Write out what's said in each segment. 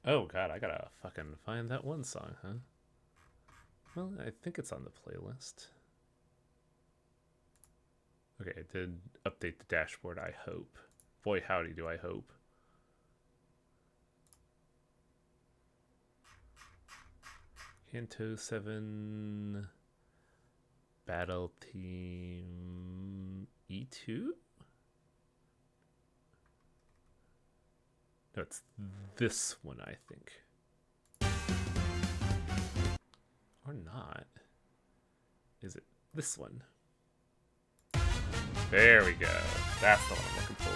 Oh god, I gotta fucking find that one song, huh? Well, I think it's on the playlist. Okay, I did update the dashboard, I hope. Boy, howdy do I hope. Canto 7... Battle Team E2? No, it's this one, I think. Or not. Is it this one? There we go. That's the one I'm looking for.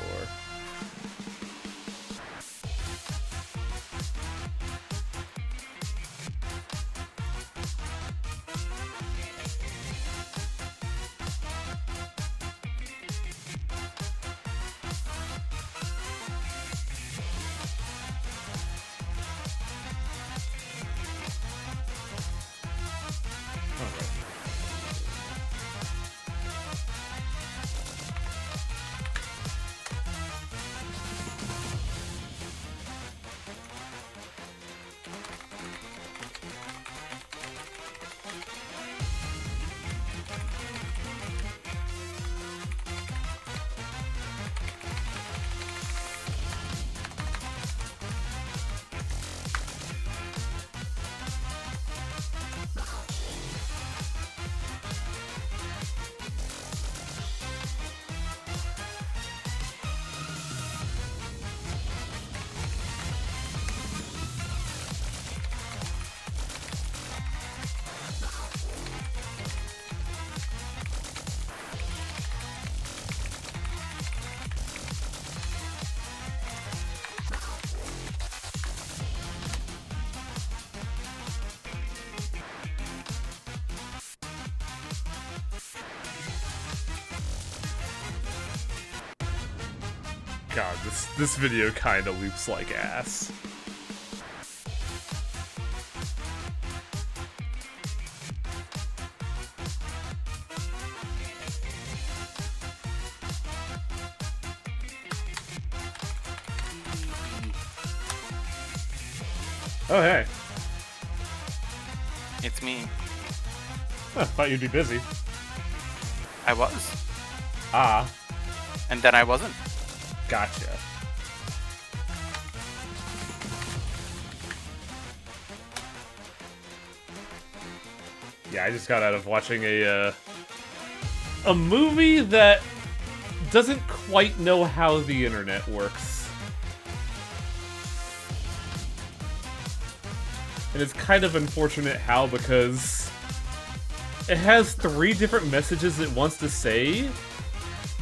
God, this video kinda loops like ass. Oh, hey. It's me. Huh, thought you'd be busy. I was. Ah, And then I wasn't. gotcha. Yeah, I just got out of watching a movie that doesn't quite know how the internet works. And it's kind of unfortunate how, because it has 3 different messages it wants to say,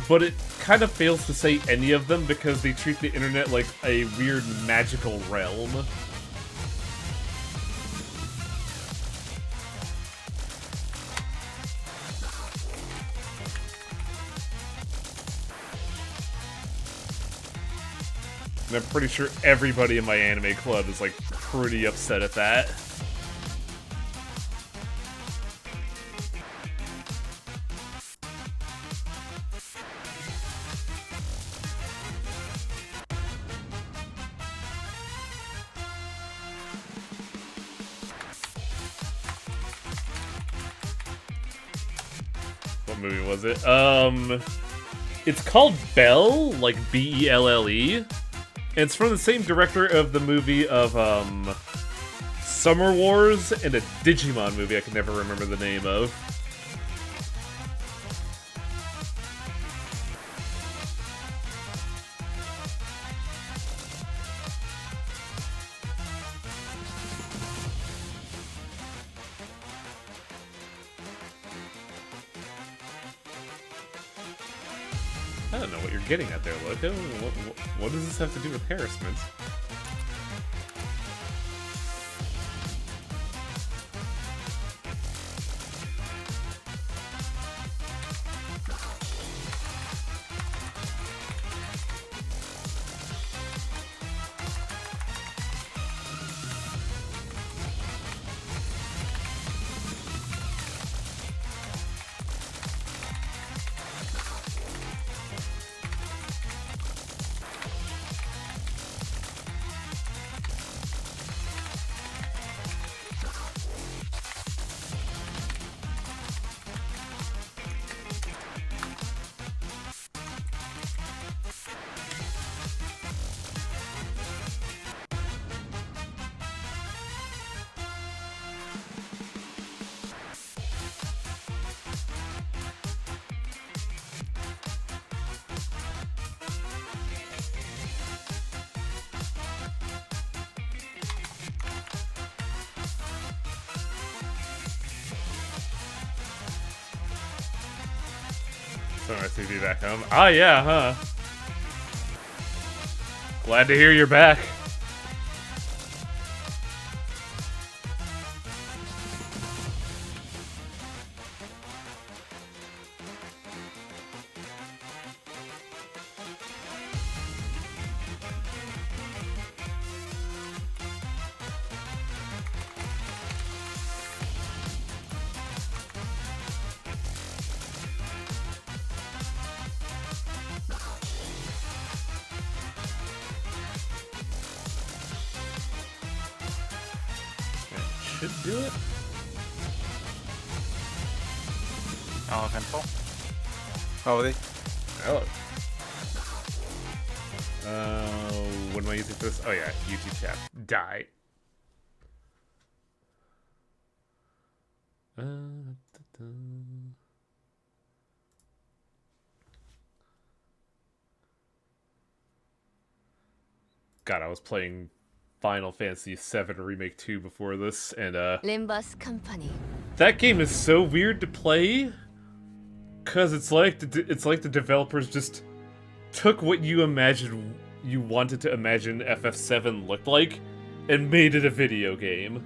but it kind of fails to say any of them because they treat the internet like a weird magical realm. And I'm pretty sure everybody in my anime club is like pretty upset at that. What movie was it? It's called Belle, like Belle. And it's from the same director of the movie of, Summer Wars and a Digimon movie I can never remember the name of. I don't know what you're getting at there, Loco. What does this have to do with harassment? So nice to be back home. Ah, yeah, huh? Glad to hear you're back. Should do it. Elemental. Howdy. Oh. What am I using for this? Oh yeah, YouTube tab. Die. God, I was playing Final Fantasy VII Remake 2 before this, and Limbus company. that game is so weird to play, cause it's like the developers just took what you imagined you wanted to imagine FF7 looked like, and made it a video game.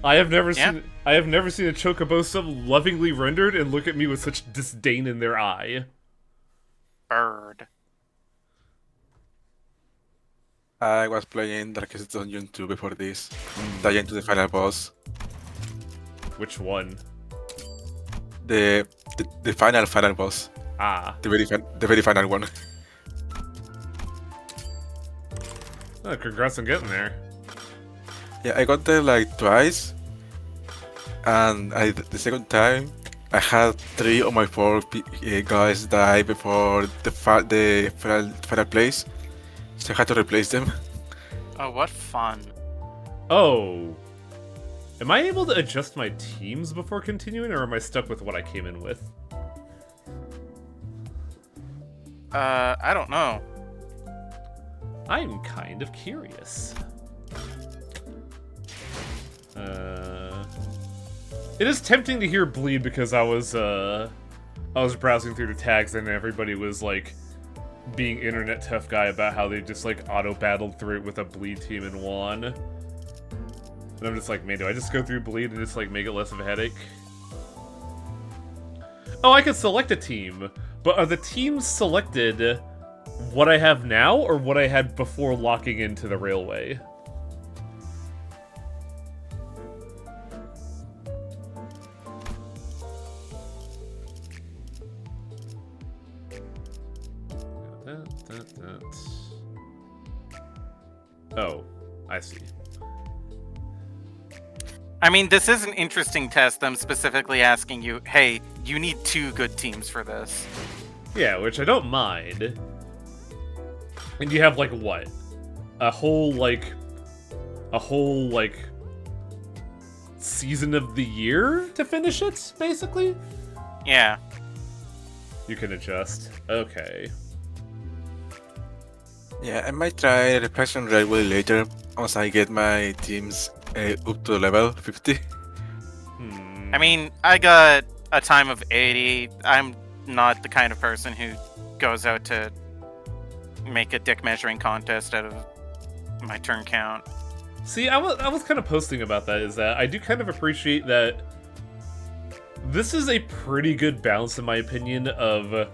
I have never seen a chocobo so lovingly rendered and look at me with such disdain in their eye. Bird. I was playing Darkest Dungeon 2 before this, dying to the final boss. Which one? The final boss. Ah. The very final one. Oh, congrats on getting there. Yeah, I got there like twice, and the second time I had 3 of my 4 guys die before the final place, so I had to replace them. Oh, what fun. Oh. Am I able to adjust my teams before continuing, or am I stuck with what I came in with? I don't know. I'm kind of curious. It is tempting to hear bleed because I was browsing through the tags and everybody was like being internet tough guy about how they just like auto battled through it with a bleed team and won. And I'm just like, man, do I just go through bleed and just like make it less of a headache? Oh, I can select a team, but are the teams selected what I have now or what I had before locking into the railway? Oh, I see. I mean, this is an interesting test. Them specifically asking you, hey, you need 2 good teams for this. Yeah, which I don't mind. And you have, like, what? A whole season of the year to finish it, basically? Yeah. You can adjust. Okay. Yeah, I might try replacing Railway later once I get my teams up to level 50. I mean, I got a time of 80. I'm not the kind of person who goes out to make a dick measuring contest out of my turn count. See, I was kind of posting about that, is that I do kind of appreciate that this is a pretty good balance, in my opinion, of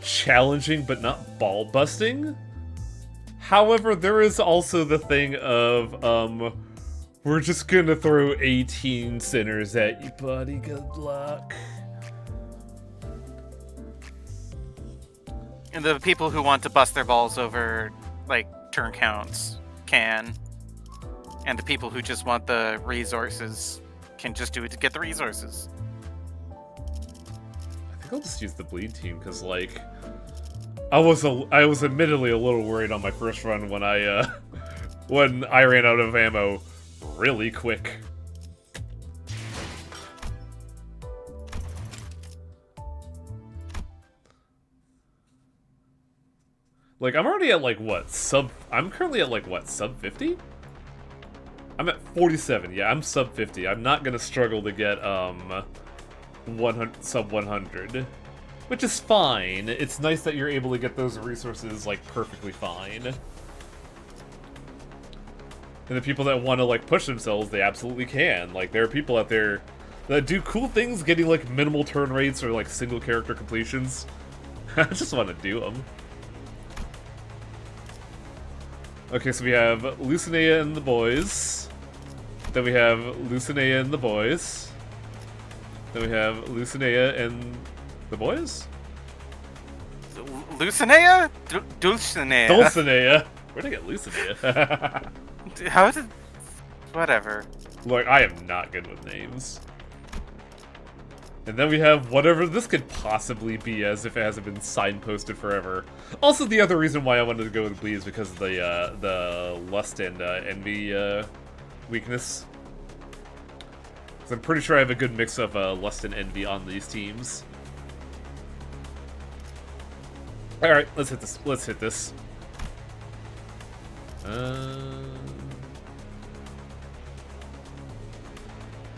challenging but not ball busting. However, there is also the thing of, we're just gonna throw 18 sinners at you, buddy. Good luck. And the people who want to bust their balls over, like, turn counts can. And the people who just want the resources can just do it to get the resources. I think I'll just use the bleed team, because, like, I was admittedly a little worried on my first run when I ran out of ammo really quick. Like, I'm already at, like, what, I'm currently at, like, what, sub 50? I'm at 47, yeah, I'm sub 50. I'm not gonna struggle to get, sub 100. Which is fine. It's nice that you're able to get those resources, like, perfectly fine. And the people that want to, like, push themselves, they absolutely can. Like, there are people out there that do cool things getting, like, minimal turn rates or, like, single character completions. I just want to do them. Okay, so we have Lucinea and the boys. Then we have Lucinea and the boys. Then we have Lucinea and the boys? Lucinea? Dulcinea. Dulcinea. Where'd I get Lucinea? How did... Whatever. Look, I am not good with names. And then we have whatever this could possibly be, as if it hasn't been signposted forever. Also, the other reason why I wanted to go with Bleed is because of the lust and envy weakness. Because I'm pretty sure I have a good mix of lust and envy on these teams. Alright, let's hit this. Let's hit this.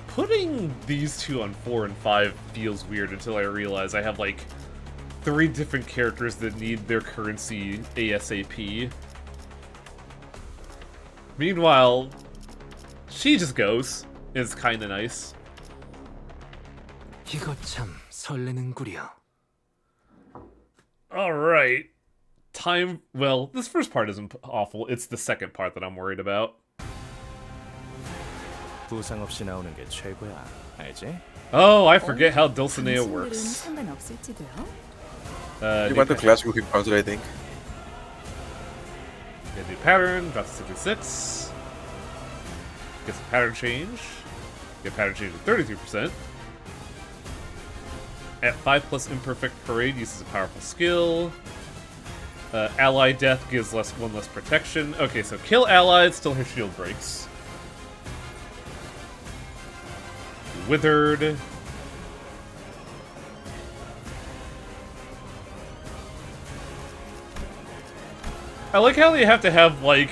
Putting these two on 4 and 5 feels weird until I realize I have, like, 3 different characters that need their currency ASAP. Meanwhile, she just goes. It's kinda nice. 이거 참 설레는구려. Alright. Time... Well, this first part isn't awful. It's the second part that I'm worried about. 부상 없이 나오는 게 최고야. 알지? Oh, I forget how Dulcinea works. You want the class with encounter, I think. Get a new pattern, drops to 66. Gets a pattern change. Get pattern change to 33%. At 5+ imperfect parade uses a powerful skill. Ally death gives one less protection. Okay, so kill allies, still her shield breaks. Withered. I like how they have to have, like,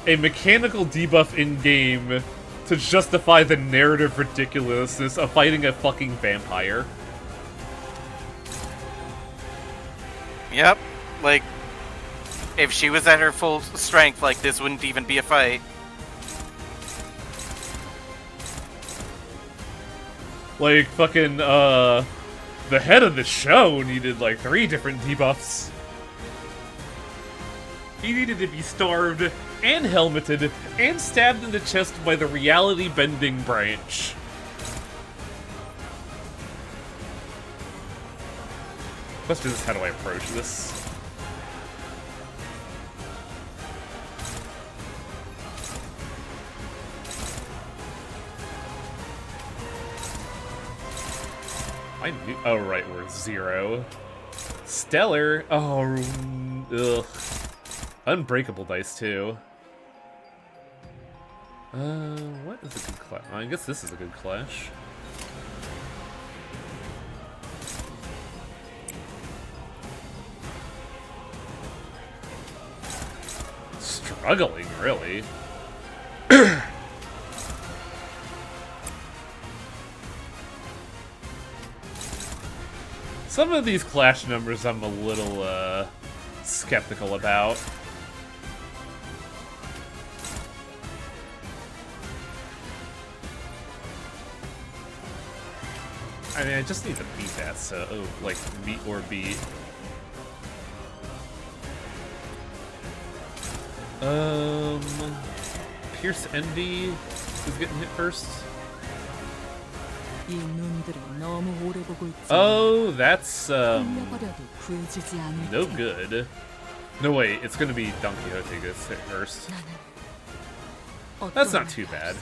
a mechanical debuff in-game to justify the narrative ridiculousness of fighting a fucking vampire. Yep. Like, if she was at her full strength, like, this wouldn't even be a fight. Like, fucking, the head of the show needed, like, 3 different debuffs. He needed to be starved, and helmeted, and stabbed in the chest by the reality-bending branch. Question is, how do I approach this? I knew. Oh, right, we're 0. Stellar. Oh, ugh. Unbreakable dice, too. What is a good clash? I guess this is a good clash. Struggling, really. Some of these clash numbers I'm a little, skeptical about. I mean, I just need to beat that, so, like, meet or beat. Pierce Envy is getting hit first. Oh, that's, no good. No, wait, it's gonna be Don Quixote gets hit first. That's not too bad.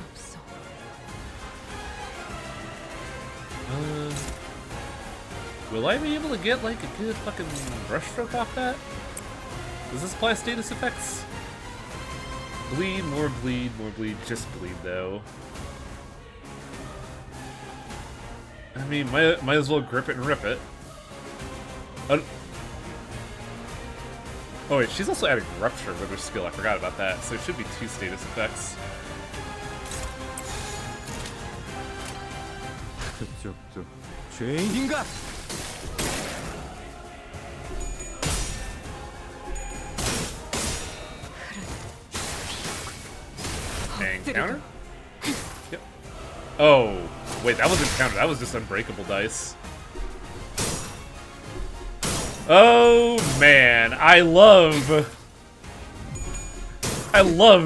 Will I be able to get, like, a good fucking brushstroke off that? Does this apply status effects? Bleed, more bleed, more bleed, just bleed, though. I mean, might as well grip it and rip it. Oh wait, she's also adding Rupture with her skill, I forgot about that, so it should be 2 status effects. 그쪽도 죄인인가? And counter? Yep. Oh, wait, that wasn't counter. That was just unbreakable dice. Oh, man. I love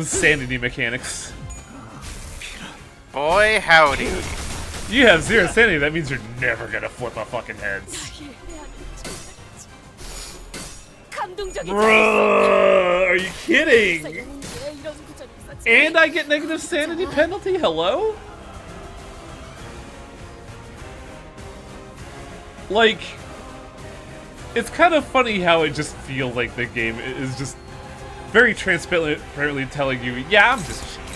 sanity mechanics. Boy, howdy. You have 0 sanity, that means you're never gonna flip a fucking heads. Bruh, are you kidding? And I get negative sanity penalty? Hello? Like, it's kind of funny how it just feels like the game is just very transparently telling you, yeah, I'm just cheating.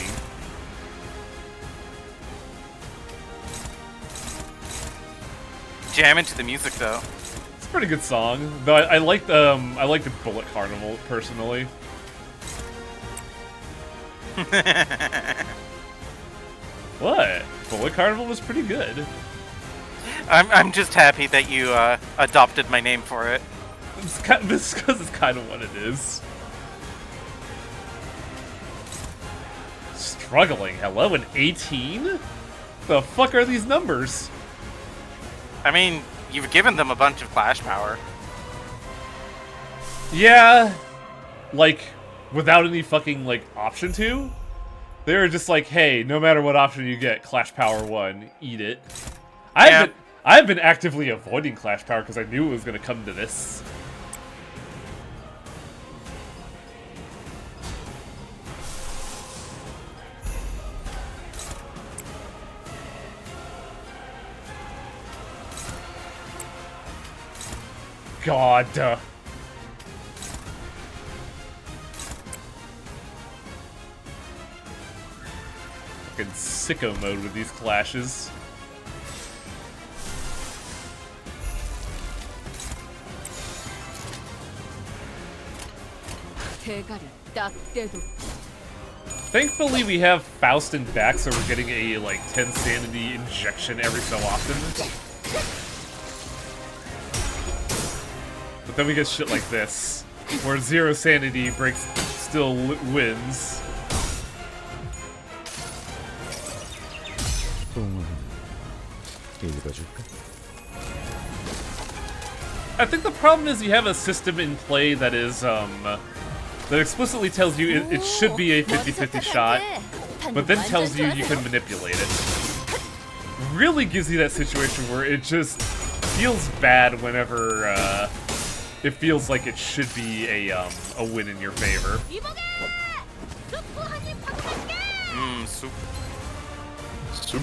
Jam into the music though. It's a pretty good song, though. I like the Bullet Carnival personally. What? Bullet Carnival was pretty good. I'm just happy that you adopted my name for it. It's because it's kind of what it is. Struggling. Hello, an 18? The fuck are these numbers? I mean, you've given them a bunch of Clash power. Yeah, like, without any fucking, like, option to? They were just like, hey, no matter what option you get, Clash Power 1, eat it. I've been actively avoiding Clash Power because I knew it was going to come to this. God. Fucking sicko mode with these clashes. Thankfully we have Faustin back, so we're getting a, like, 10 sanity injection every so often. But then we get shit like this, where 0 sanity still wins. I think the problem is you have a system in play that is, that explicitly tells you it should be a 50-50 shot, but then tells you you can manipulate it. Really gives you that situation where it just feels bad whenever, it feels like it should be a win in your favor. Soup. Soup.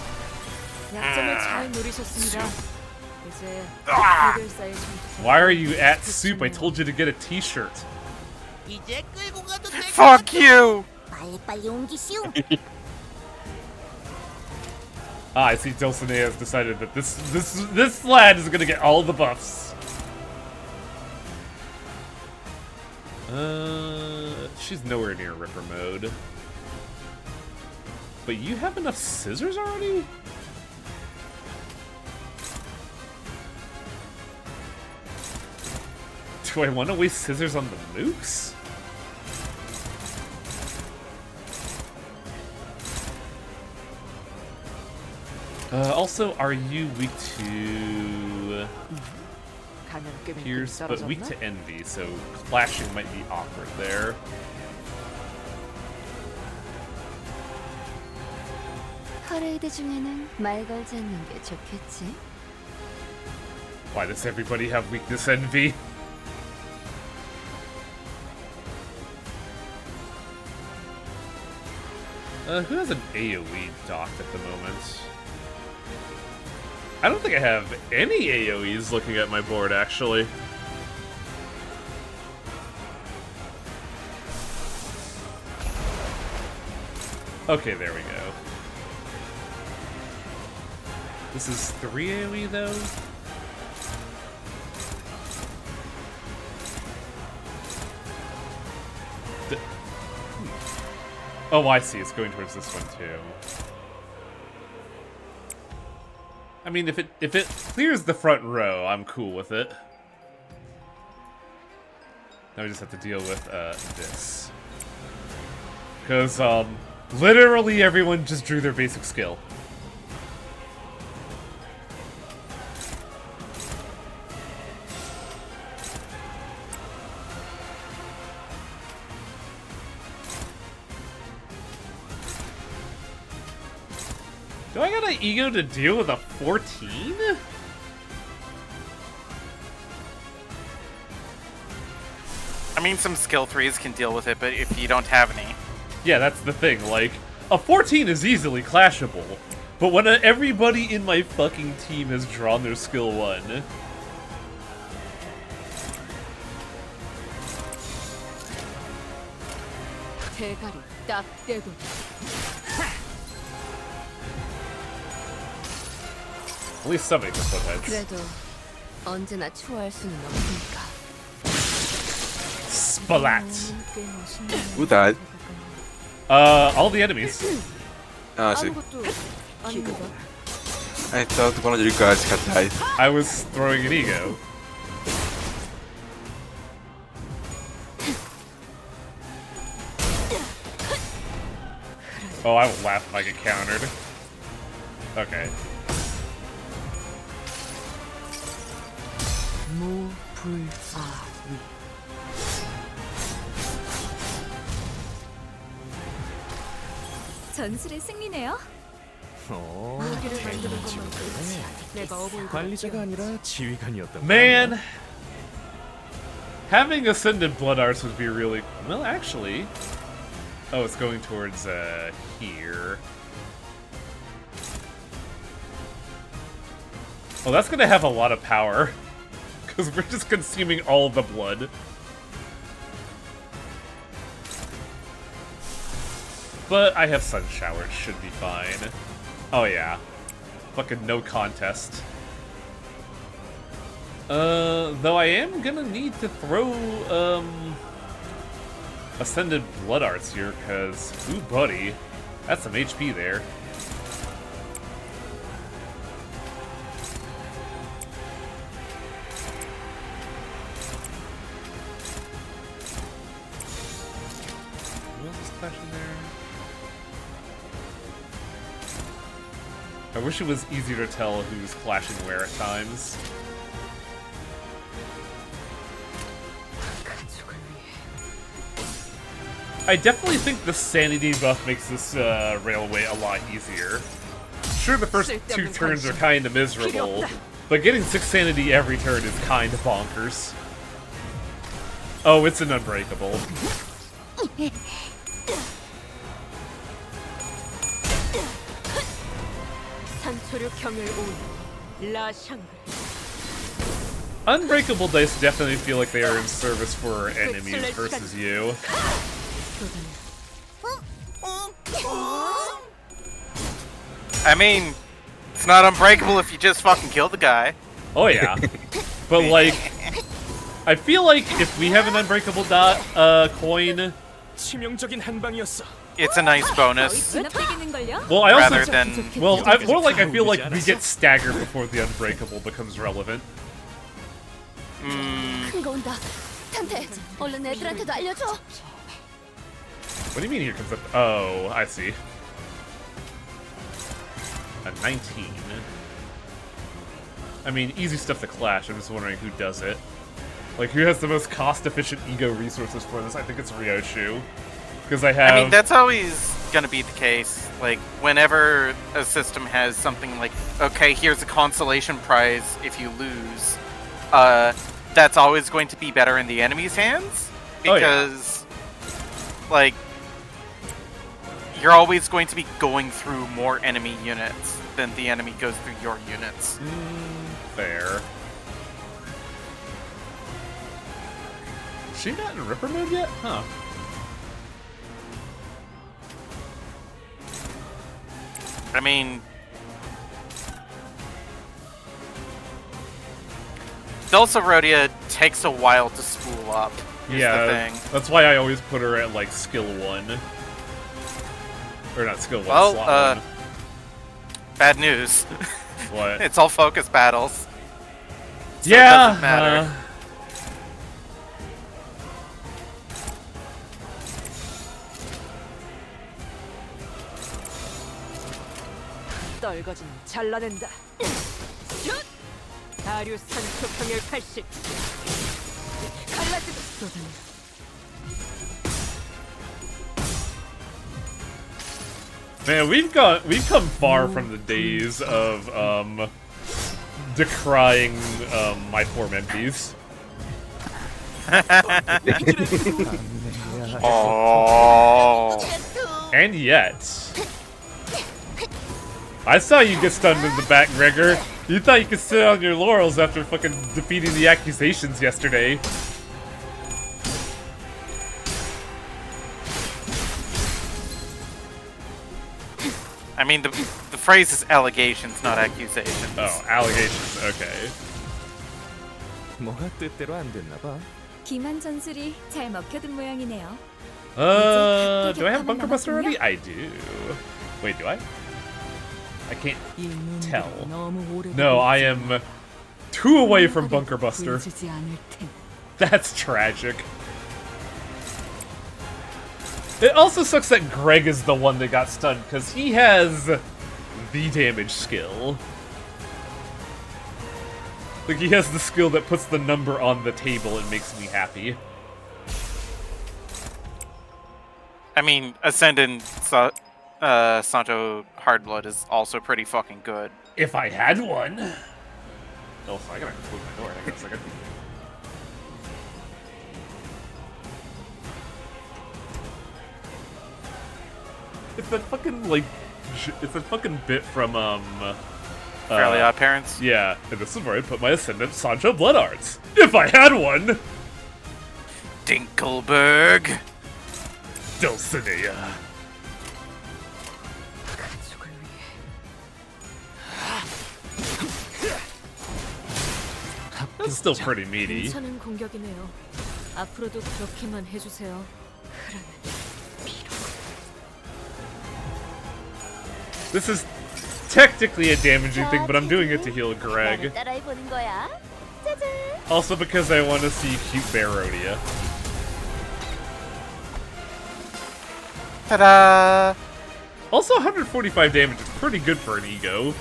Why are you at soup? I told you to get a t-shirt. Fuck you! I see Dulcinea has decided that this lad is gonna get all the buffs. She's nowhere near Ripper mode. But you have enough scissors already? Do I want to waste scissors on the mooks? Also, are you weak to Pierce, but weak to Envy, so clashing might be awkward there. Why does everybody have weakness Envy? Who has an AoE docked at the moment? I don't think I have any AoEs looking at my board, actually. Okay, there we go. This is 3 AoE, though? Oh, I see. It's going towards this one, too. I mean, if it clears the front row, I'm cool with it. Now we just have to deal with this. Because literally everyone just drew their basic skill. Do I got an ego to deal with a 14? I mean, some skill 3s can deal with it, but if you don't have any... Yeah, that's the thing, like, a 14 is easily clashable, but when everybody in my fucking team has drawn their skill 1... 대가리 딱 떼도 At least somebody can put heads. 그래도 언제나 추월할 수는 없으니까. Splat! 꽤 멋있네. Who died? All the enemies. Ah, see. 아무것도 아닙니다. I thought one of you guys had died. I was throwing an ego. Oh, I will laugh if I get countered. Okay. 무불아위. 전술의 승리네요. 무기를 만드는 것만 그렇지. 내가 어보이고 관리자가 아니라 지휘관이었던 Man! Having Ascended Blood Arts would be really... Well, actually... Oh, it's going towards, here. Oh, that's gonna have a lot of power. Because we're just consuming all of the blood. But I have Sun Shower, it should be fine. Oh yeah. Fucking no contest. Though I am gonna need to throw, Ascended Blood Arts here, because, ooh buddy, that's some HP there. Who else is clashing there? I wish it was easier to tell who's clashing where at times. 가족을 위해. I definitely think the sanity buff makes this railway a lot easier. Sure, the first 2 turns are kind of miserable, but getting 6 sanity every turn is kind of bonkers. Oh, it's an unbreakable. 산초류 경을 온 라샹글. Unbreakable dice definitely feel like they are in service for enemies versus you. I mean, it's not unbreakable if you just fucking kill the guy. Oh yeah. But like, I feel like if we have an unbreakable coin, 치명적인 한방이었어. It's a nice bonus. 진압되겠는걸요? well, I also Rather than... well, more like I feel like we get staggered before the unbreakable becomes relevant. 큰 거 온다. 탄테, 얼른 애들한테도 알려줘. What do you mean here comes up? Oh, I see. A 19. I mean, easy stuff to clash. I'm just wondering who does it. Like, who has the most cost-efficient ego resources for this? I think it's Ryoshu. Because I have... I mean, that's always gonna be the case. Like, whenever a system has something like, okay, here's a consolation prize if you lose, that's always going to be better in the enemy's hands. Because, like, you're always going to be going through more enemy units than the enemy goes through your units. Fair. Is she not in Ripper mode yet? Huh. I mean, Dulce Rhodia takes a while to spool up. Is Yeah, the thing. that's why I always put her at, like, skill 1. Or not skill 1, Well, slot 1. bad news. What? It's all focus battles. So Yeah. It doesn't matter. 떨거지는 잘라낸다. 슛! 다류산 초평열 80. 갈라지도 쏟아내. Man, we've come far from the days of decrying my poor mentees. Oh. And yet, I saw you get stunned in the back, Gregor. You thought you could sit on your laurels after fucking defeating the accusations yesterday. I mean, the phrase is allegations, not accusations. Oh, allegations. Okay. 뭐가 뜻대로 안 됐나 봐. 기만 전술이 잘 먹혀든 모양이네요. Do I have Bunker Buster already? I do. Wait, do I? I can't tell. No, I am 2 away from Bunker Buster. That's tragic. It also sucks that Greg is the one that got stunned, because he has the damage skill. Like, he has the skill that puts the number on the table and makes me happy. I mean, Ascendant Sancho Hardblood is also pretty fucking good. If I had one. Oh, I gotta close my door. Hang on a second. It's that fucking, like, it's that fucking bit from, Fairly Odd Parents. Yeah, and this is where I put my Ascendant Sancho Blood Arts. If I had one! Dinkelberg. Dulcinea. That's still pretty meaty. 괜찮은 공격이네요. 앞으로도 그렇게만 해주세요. This is technically a damaging thing, but I'm doing it to heal Greg. 따라해보는 거야. 짜잔. Also because I want to see cute Barodia. Ta-da! Also, 145 damage is pretty good for an ego.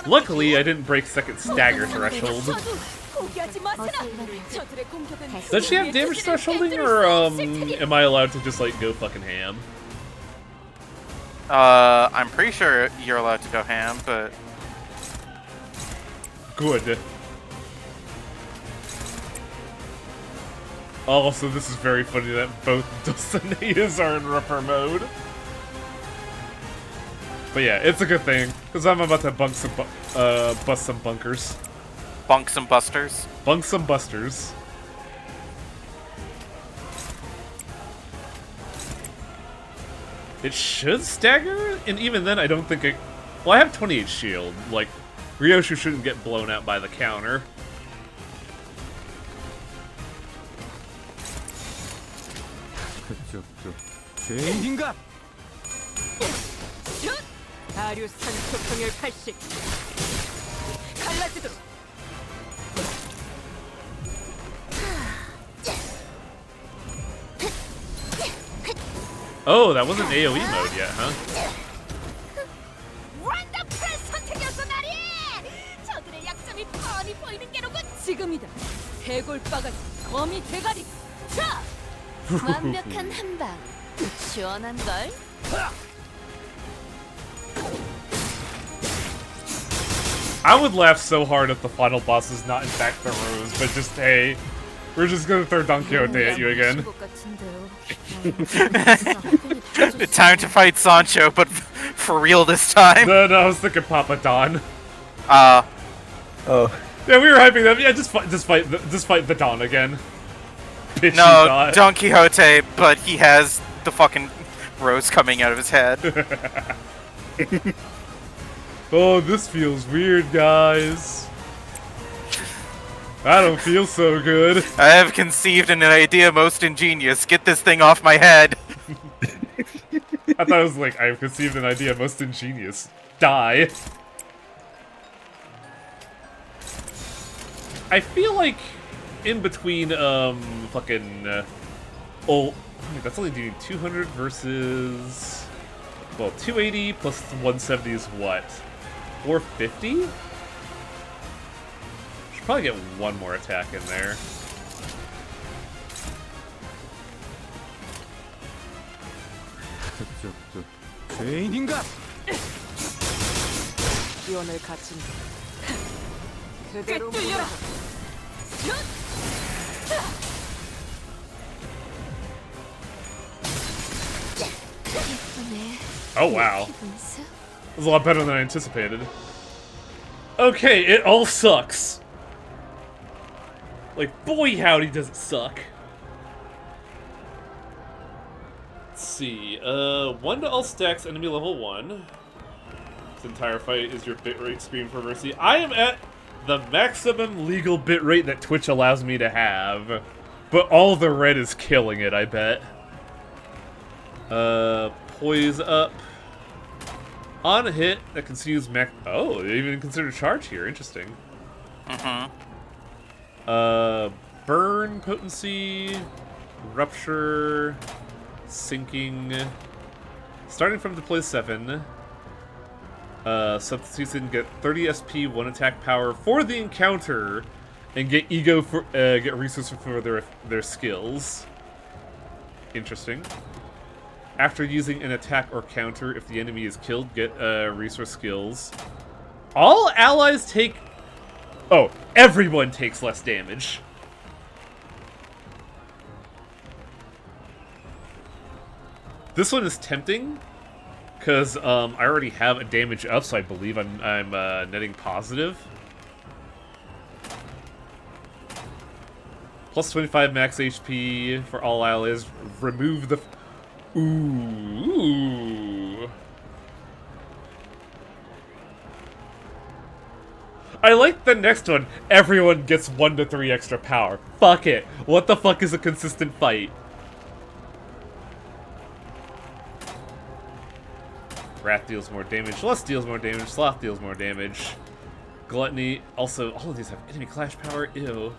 Luckily, I didn't break second stagger threshold. 포기하지 마세요. 저들의 공격은 Does she have damage thresholding, or am I allowed to just like go fucking ham? I'm pretty sure you're allowed to go ham, but Good. Also, this is very funny that both Dulcineas are in Ripper mode. But yeah, it's a good thing, because I'm about to bust some bunkers. bunk some busters. Bunk some busters. It should stagger, and even then I don't think it... Well, I have 28 shield. Like, Ryoshu shouldn't get blown out by the counter. 죄인인가? 다류산 초평열 80. 갈라지도록. Oh, that wasn't AoE mode yet, huh? 원더풀 선택이었어 나리. 저들의 약점이 뻔히 보이는 게로군. 지금이다. 해골바가지 거미 대가리. 자! 완벽한 한방. 시원한 걸. I would laugh so hard if the final boss is not in fact the Rose, but just, hey, we're just gonna throw Don Quixote at you again. Time to fight Sancho, but for real this time. No, I was thinking Papa Don. Oh. Yeah, we were hyping them. Yeah, just fight the Don again. Bitchy No, Don. Don Quixote, but he has the fucking rose coming out of his head. Oh, this feels weird, guys. I don't feel so good. I have conceived an idea most ingenious. Get this thing off my head. I thought it was like, I have conceived an idea most ingenious. Die. I feel like in between, fucking, oh, that's only doing 200 versus, well, 280 plus 170 is what? 450? Should probably get one more attack in there. 죄인인가? 기원을 갖춘 그대로 물러라. 예쁘네. Oh, wow. 분수. It was a lot better than I anticipated. Okay, it all sucks. Like, boy howdy does it suck. Let's see, 1 to all stacks, enemy level 1. This entire fight is your bitrate screen for mercy. I am at the maximum legal bitrate that Twitch allows me to have. But all the red is killing it, I bet. Poise up. On a hit that consumes max. Oh, they even consider charge here. Interesting. Burn potency, rupture, sinking. Starting from deploy 7. Substitutes and get 30 SP, 1 attack power for the encounter, and get ego for get resources for their skills. Interesting. After using an attack or counter, if the enemy is killed, get resource skills. All allies take... Oh, everyone takes less damage. This one is tempting, because I already have a damage up, so I believe I'm netting positive. Plus 25 max HP for all allies. Remove the... Ooh. I like the next one. Everyone gets 1 to 3 extra power. Fuck it. What the fuck is a consistent fight? Wrath deals more damage. Lust deals more damage. Sloth deals more damage. Gluttony. Also, all of these have enemy clash power. Ew.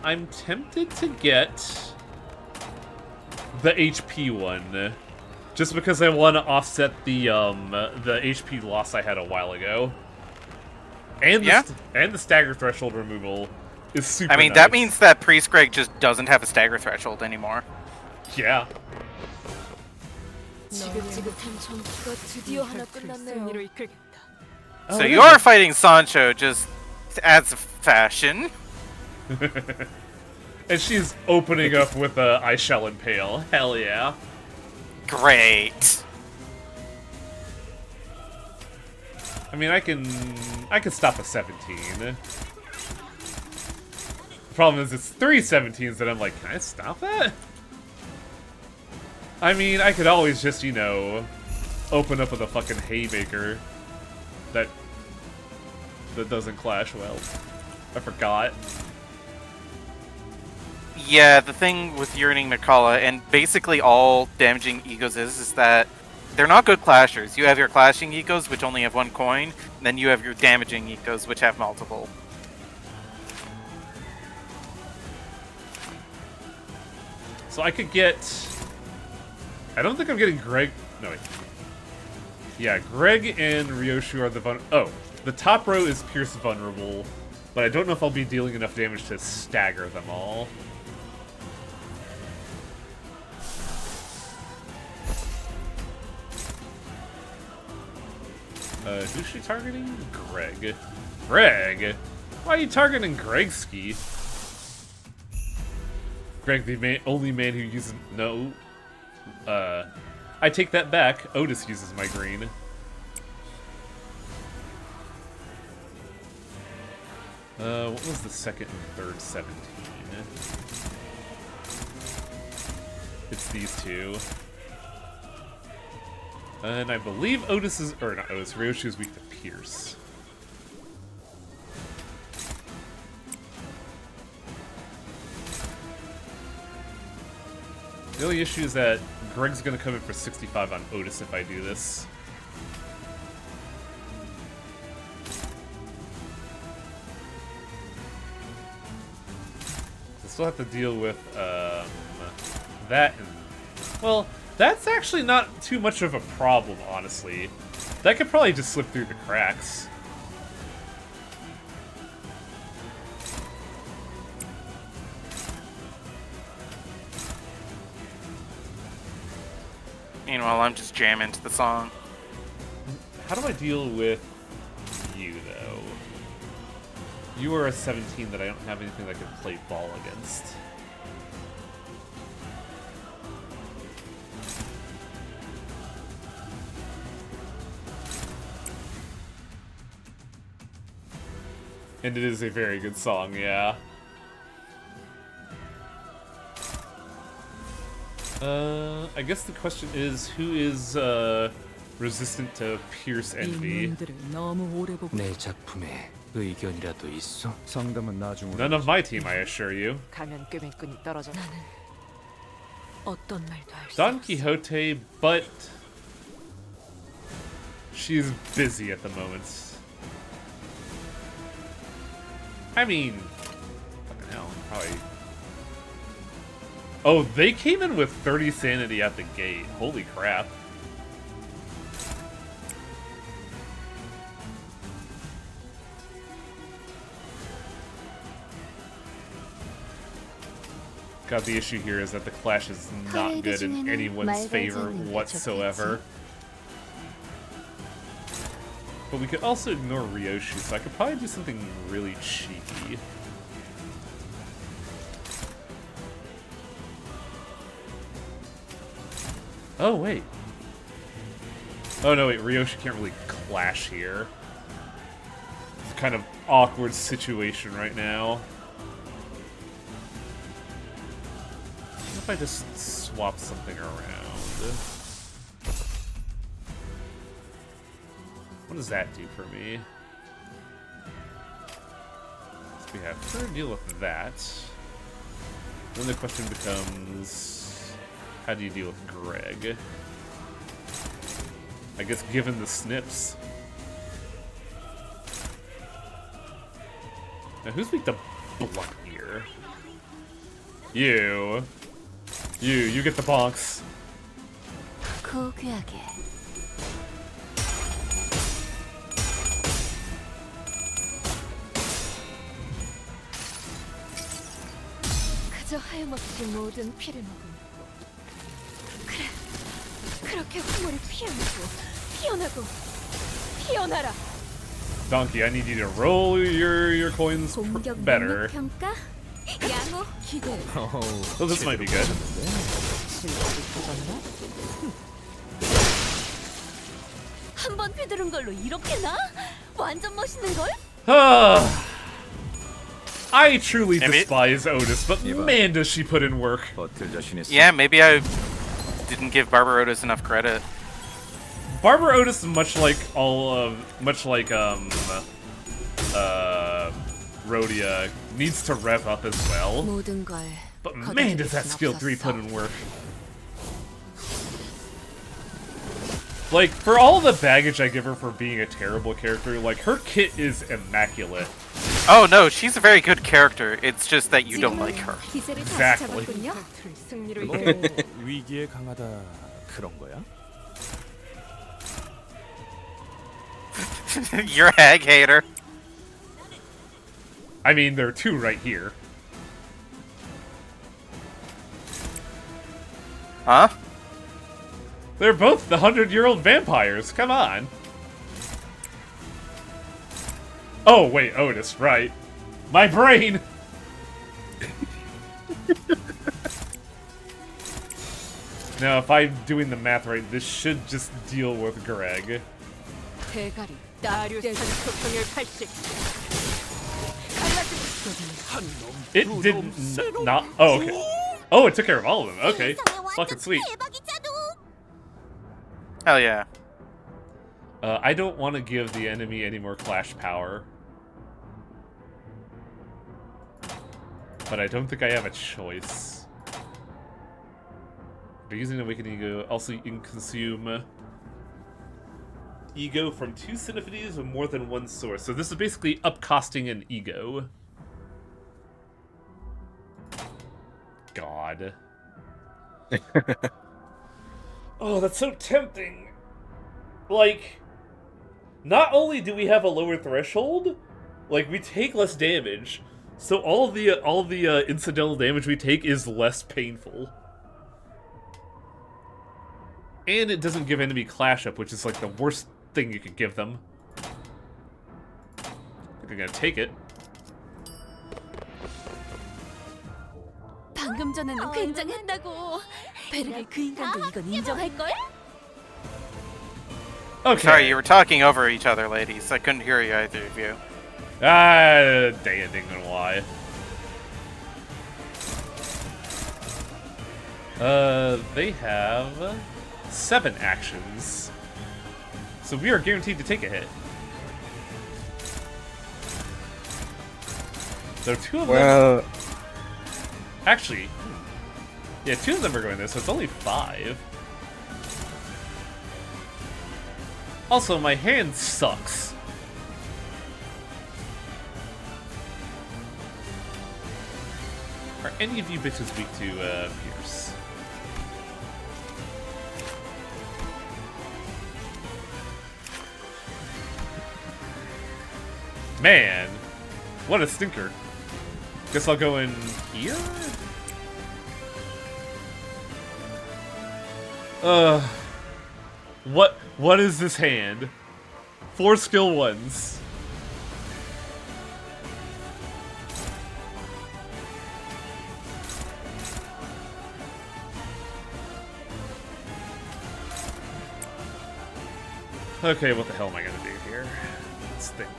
I'm tempted to get the HP one, just because I want to offset the HP loss I had a while ago, and the stagger threshold removal is super. I mean, nice. that means that Priest Greg just doesn't have a stagger threshold anymore. Yeah. 지긋지긋한 전투가 드디어 하나 끝났네요. 승리로 이끌겠다. So you're fighting Sancho just as a fashion. And she's opening up with a I shall impale. Hell yeah. Great. I mean, I can stop a 17. Problem is, it's 3 17s that I'm like, can I stop that? I mean, I could always just, you know, open up with a fucking haymaker that doesn't clash well. I forgot. Yeah, the thing with Yearning Mikala and basically all damaging egos is that they're not good clashers. You have your clashing egos, which only have 1 coin, and then you have your damaging egos, which have multiple. So I could get... I don't think I'm getting Greg... No, wait. Yeah, Greg and Ryoshu are the Oh, the top row is Pierce vulnerable, but I don't know if I'll be dealing enough damage to stagger them all. Who's she targeting? Greg. Greg? Why are you targeting Gregski? Greg, the only man who uses... No. I take that back. Otis uses my green. What was the second and third 17? It's these two. And I believe Otis is... Or not Otis, Ryoshi is weak to Pierce. The only issue is that Greg's gonna come in for 65 on Otis if I do this. I still have to deal with that. Well, that's actually not too much of a problem, honestly. That could probably just slip through the cracks. Meanwhile, I'm just jamming to the song. How do I deal with you, though? You are a 17 that I don't have anything that I can play ball against. And it is a very good song, yeah. I guess the question is, who is resistant to Pierce Envy? 내 작품에 의견이라도 있어? 상담은 나중으로. None of my team, I assure you. 가면 꾀맨끈이 떨어져. 나는 어떤 말도 할 수 Don 없어. Quixote, but she's busy at the moment. I mean, fucking hell, probably. Oh, they came in with 30 sanity at the gate. Holy crap. God, the issue here is that the clash is not good in anyone's favor whatsoever. But we could also ignore Ryoshi, so I could probably do something really cheeky. Oh, wait. Oh, no, wait. Ryoshi can't really clash here. It's a kind of awkward situation right now. What if I just swap something around? What does that do for me? So we have her deal with that. Then the question becomes, how do you deal with Greg? I guess given the snips. Now who's weak to blunt here? You get the bonks. 고귀하게 그저 하염없이 모든 피를 머금고 그래 그렇게 화물이 피어나고 피어나라 Donkey, I need you to roll your coins 공격 better. 능력 평가 양호 기대 So this might be good. 한 번 휘두른 걸로 이렇게 나? 완전 멋있는 걸? I truly Maybe- despise Otis, but man, does she put in work. 버틸 자신 있어? Yeah, maybe I didn't give Barbara Otis enough credit. Barbara Otis, much like Rhodia, needs to rev up as well. 모든 걸 But man, does that skill 3 put in work. Like, for all the baggage I give her for being a terrible character, like, her kit is immaculate. Oh no, she's a very good character. It's just that you don't like her. 기세를 다시 Exactly. 잡았군요. 승리로 너 이끌 위기에 강하다 그런 거야? You're a hag hater. I mean, there are two right here. Huh? They're both the 100-year-old vampires. Come on. Oh, wait, Otis, right. My brain! Now, if I'm doing the math right, this should just deal with Greg. 대가리 나류산 소평열 80 It did not. Oh, okay. Oh, it took care of all of them. Okay. Fucking sweet. Hell yeah. I don't want to give the enemy any more clash power. But I don't think I have a choice. After using Awakened Ego, also you can consume ego from 2 synaphies with more than 1 source. So this is basically upcosting an ego. God. Oh, that's so tempting. Like, not only do we have a lower threshold, like we take less damage, so all the incidental damage we take is less painful. And it doesn't give enemy clash up, which is like the worst thing you could give them. I think I'm gonna take it. 방금 전에는 굉장했다고. 베르가 그 인간도 이건 인정할걸? Okay. Sorry, you were talking over each other, ladies. I couldn't hear you, either of you. Ah, dang it, ain't gonna lie. They have 7 actions. So we are guaranteed to take a hit. So 2 of them... Well, Actually, yeah, 2 of them are going this, so it's only 5. Also, my hand sucks. Are any of you bitches weak to Pierce? Man, what a stinker. Guess I'll go in here? What is this hand? 4 skill 1s. Okay, what the hell am I gonna do here? Let's think.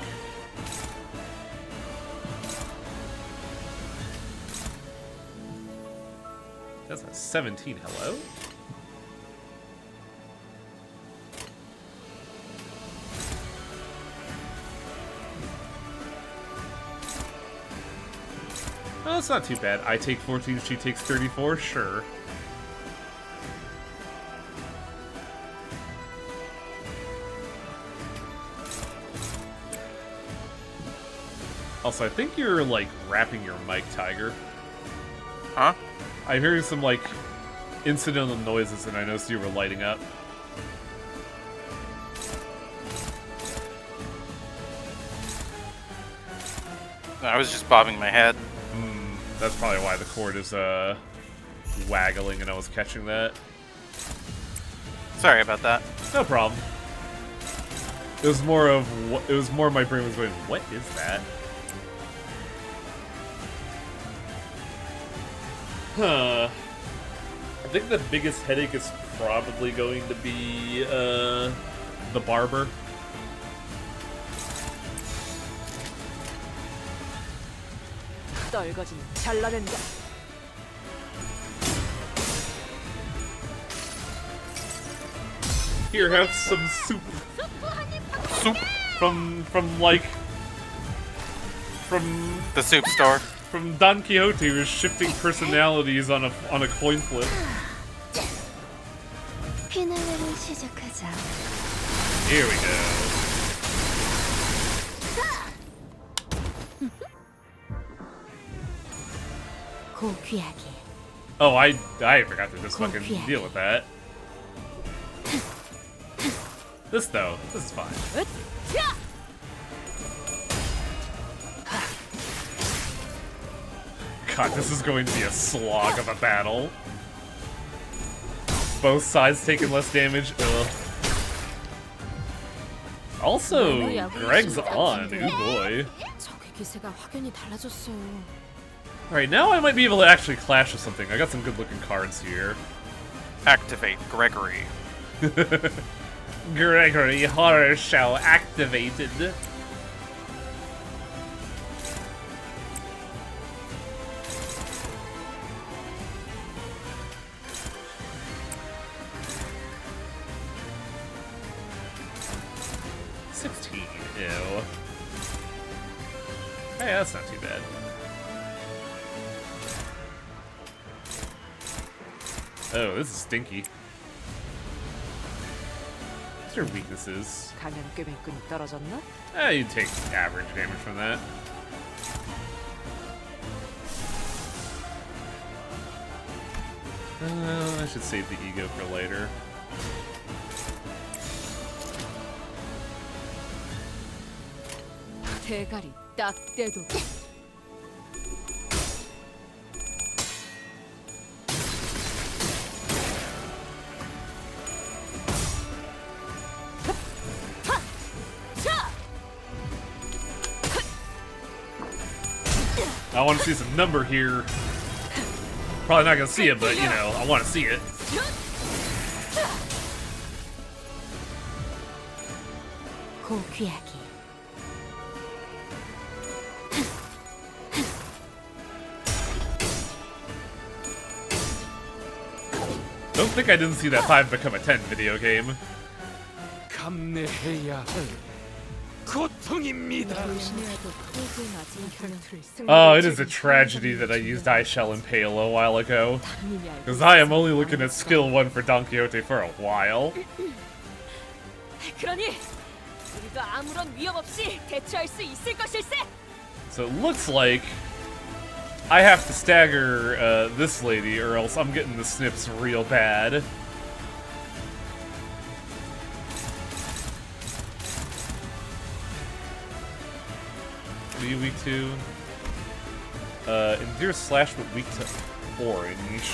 That's a 17, hello? Oh, that's not too bad. I take 14, she takes 34, sure. Also, I think you're, like, wrapping your mic, Tiger. Huh? I'm hearing some, like, incidental noises, and I noticed you were lighting up. I was just bobbing my head. That's probably why the cord is, waggling, and I was catching that. Sorry about that. No problem. It was more my brain was going, what is that? Huh. I think the biggest headache is probably going to be, the barber. 떨거지는 잘라낸다. Here, have some soup. Soup from The soup store. from Don Quixote, who's shifting personalities on a coin flip. 피날레를 시작하자. Here we go. 고귀하게. Oh, I forgot to just fucking deal with that. This though, this is fine. God, this is going to be a slog of a battle. Both sides taking less damage. Ugh. Also, Greg's on. Ooh boy. 적의 기세가 확연히 달라졌어요. Alright, now I might be able to actually clash with something. I got some good looking cards here. Activate Gregory. Gregory Horror Show activated. Ew. Hey, that's not too bad. Oh, this is stinky. What's your weaknesses? 가면 꾀맨끈이 떨어졌나? You take average damage from that. I should save the ego for later. 대가리 딱 떼도 I want to see some number here. Probably not gonna see it, but you know, I want to see it. 고귀하게. Don't think I didn't see that 5 become a 10 video game. 감내해야 할 고통입니다. 조심해도 포즈에 맞은 혈투를 Oh, it is a tragedy that I used I Shall Impale a while ago. Because I am only looking at skill 1 for Don Quixote for a while. 그러니 우리도 아무런 위협 없이 대처할 수 있을 것일세. So it looks like I have to stagger this lady or else I'm getting the snips real bad. What are you weak to? Endure slash but weak to orange.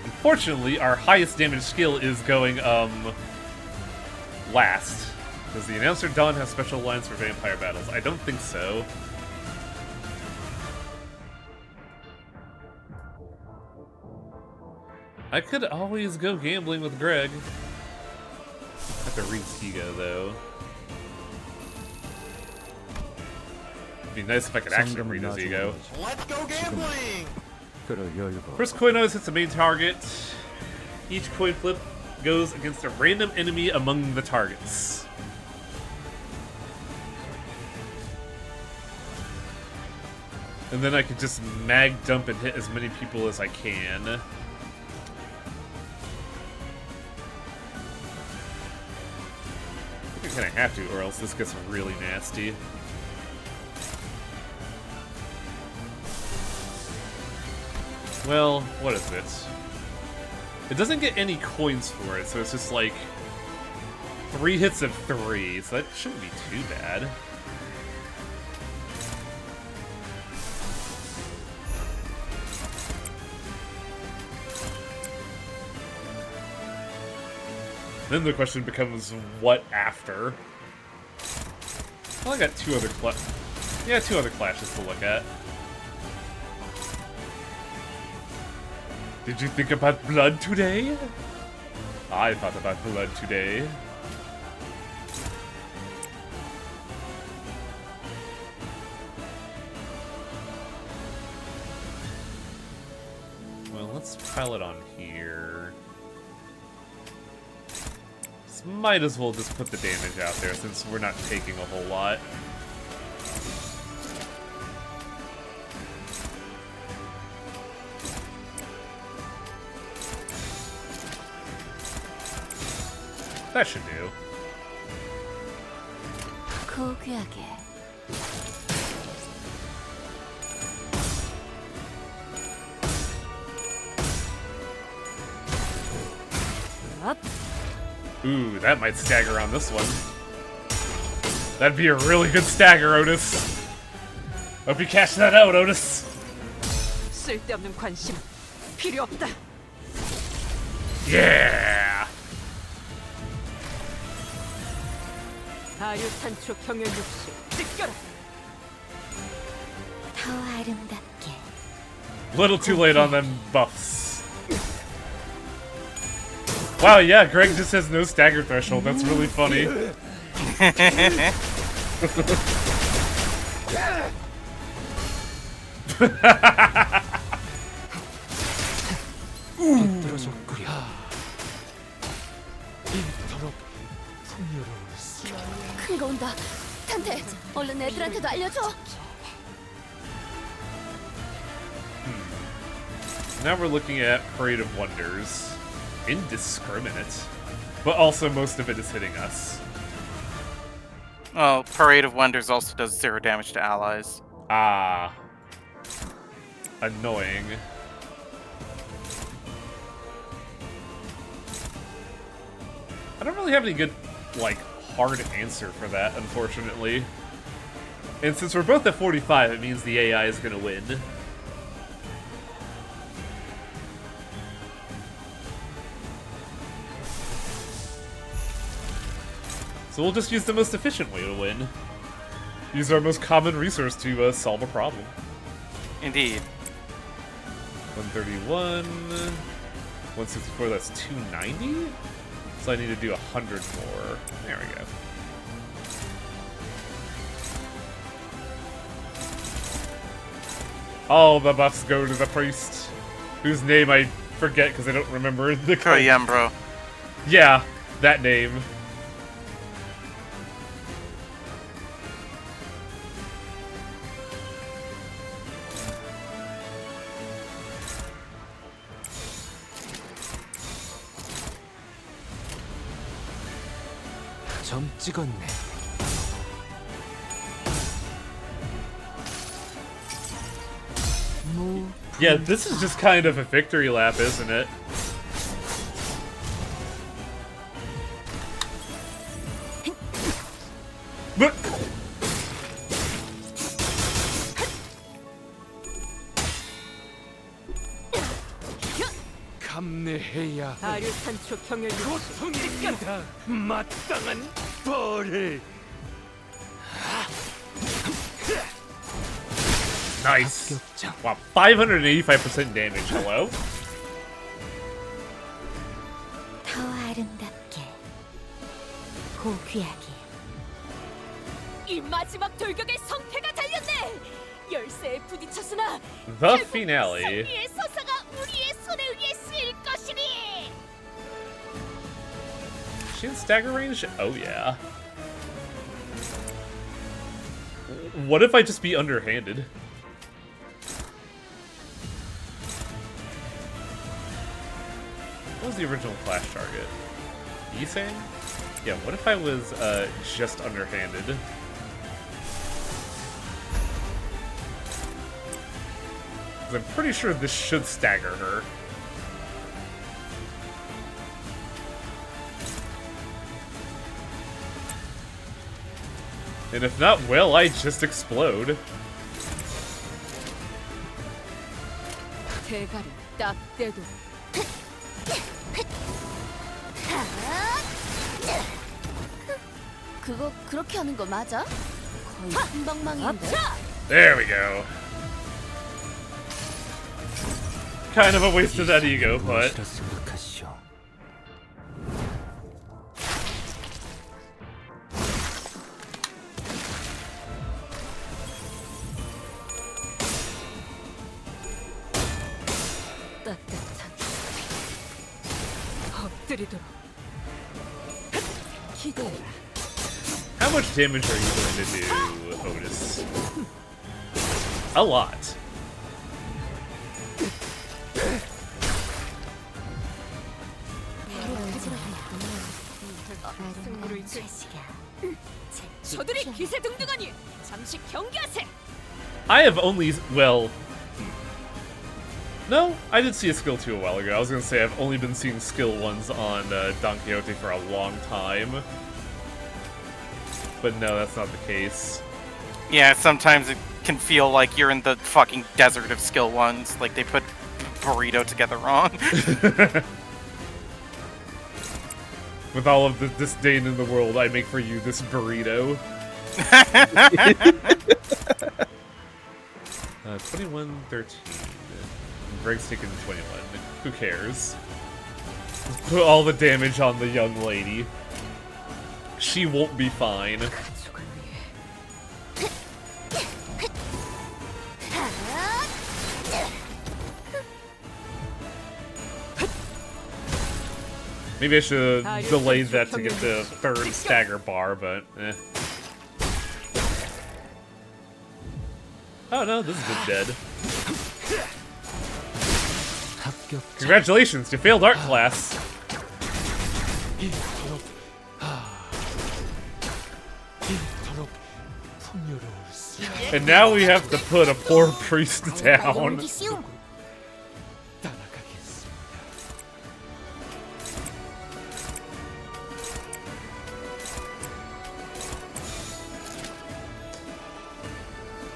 Unfortunately, our highest damage skill is going, last. Does the announcer Dawn have special lines for vampire battles? I don't think so. I could always go gambling with Greg. I have to read his ego, though. It'd be nice if I could actually read his ego. Let's go gambling! 그럴 여유가 First coin always hits the main target. Each coin flip goes against a random enemy among the targets. And then I can just mag dump and hit as many people as I can. I think I kinda have to, or else this gets really nasty. Well, what is it? It doesn't get any coins for it, so it's just like 3 hits of 3, so that shouldn't be too bad. Then the question becomes, what after? Well, I got 2 other two other clashes to look at. Did you think about blood today? I thought about blood today. Well, let's pile it on here. Might as well just put the damage out there since we're not taking a whole lot. That should do. 고귀하게. up. Ooh, that might stagger on this one. That'd be a really good stagger, Otis. Hope you catch that out, Otis. 쓸데없는 관심 필요 없다. Yeah! 아류탄초 경연 육수 찢겨라. 더 아름답게. Little too late on them buffs. Wow, yeah, Greg just has no stagger threshold. That's really funny. 큰 거 온다. 탄테, 얼른 애들한테도 알려줘. So now we're looking at Parade of Wonders. Indiscriminate. But also most of it is hitting us. Well, Parade of Wonders also does 0 damage to allies. Ah. Annoying. I don't really have any good, like, hard answer for that, unfortunately. And since we're both at 45, it means the AI is gonna win. So we'll just use the most efficient way to win. Use our most common resource to solve a problem. Indeed. 131, 164, that's 290? So I need to do 100 more. There we go. All the buffs go to the priest, whose name I forget because I don't remember the code. Koyembro. Yeah, that name. 점 찍었네. Yeah, this is just kind of a victory lap, isn't it? But 감내해야 할 다류 산초 경혈 고통입니다. 마땅한 벌을. nice. Wow, 585% damage. Hello? 더 아름답게 고귀하게 이 마지막 돌격의 성패가 달렸네. 열쇠에 부딪혔으나 The 결국 finale. 승리의 서사가 우리의 손에 의해 쓰일 것이니. She in stagger range? Oh yeah. What if I just be underhanded? What was the original Flash target? Yisang? Yeah, what if I was just underhanded? Because I'm pretty sure this should stagger her. And if not, well, I just explode. 대가리 딱 떼도 그거 그렇게 하는 거 맞아? 거의 한방망이인데. There we go. Kind of a waste of that ego, but 무엇이라 생각하시오? 따뜻한 엎드리도록 기대해라. how much damage are you going to do, Otis? A lot. 저들이 기세등등하니 잠시 경계하세. I have only, well... No, I did see a skill 2 a while ago. I was going to say I've only been seeing skill 1s on Don Quixote for a long time. But no, that's not the case. Yeah, sometimes it can feel like you're in the fucking desert of skill ones. Like they put burrito together wrong. With all of the disdain in the world, I make for you this burrito. 21-13. Greg's taking 21. Who cares? Let's put all the damage on the young lady. She won't be fine. 가족을 위해 Maybe I should have delayed that to get the third stagger bar, but eh. Oh no, this is just dead. Congratulations, you failed art class. And now we have to put a poor priest down.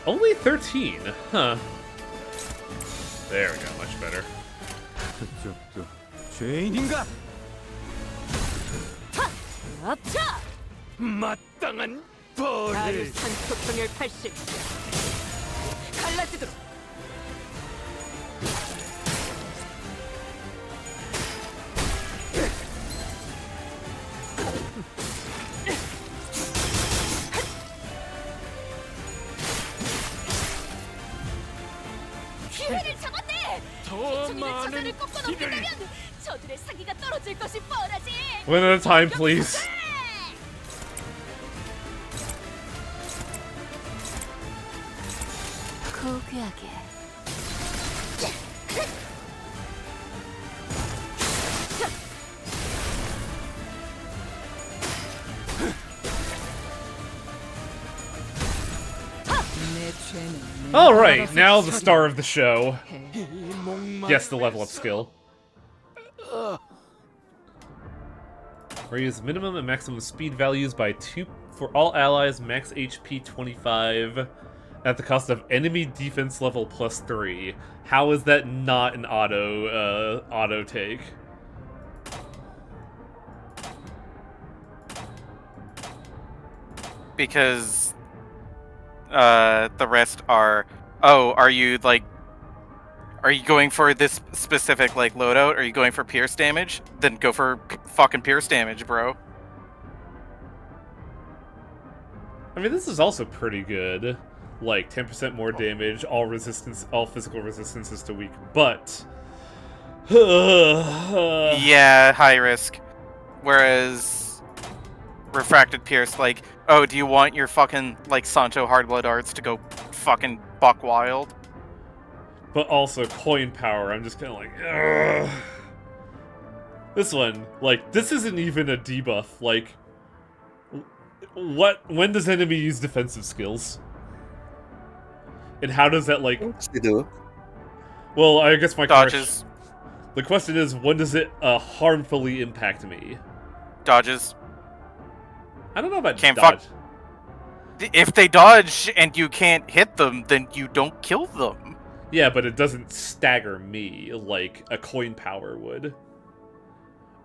Only 13, huh? There we go, much better. 죄인인가? 아차! 마땅한 나를 벌을. 산소통일 80 갈라지도록 기회를 잡았네. 더 종이는 저들을 많은 꺾어 길을. 넘긴다면 저들의 사기가 떨어질 것이 뻔하지. One at a time, please. 고귀하게. 내 죄는 Alright, now the star of the show. 해. Yes, the level up skill. Raise minimum and maximum speed values by 2 for all allies, max HP 25 at the cost of enemy defense level plus 3. How is that not an auto take? Because the rest are. Oh, are you going for this specific like loadout? Are you going for pierce damage? Then go for fucking pierce damage, bro. I mean, this is also pretty good. Like 10% more damage, all physical resistances to weak, but Yeah, high risk. Whereas refracted pierce, like, oh, do you want your fucking like Sancho hardblood arts to go fucking buck wild? but also coin power. I'm just kind of like, ugh. This one, like, this isn't even a debuff. Like, when does enemy use defensive skills? And how does that, like... They do. Well, I guess my Dodges. The question is, when does it harmfully impact me? Dodges. I don't know about Can't dodge. If they dodge and you can't hit them, then you don't kill them. Yeah, but it doesn't stagger me like a coin power would.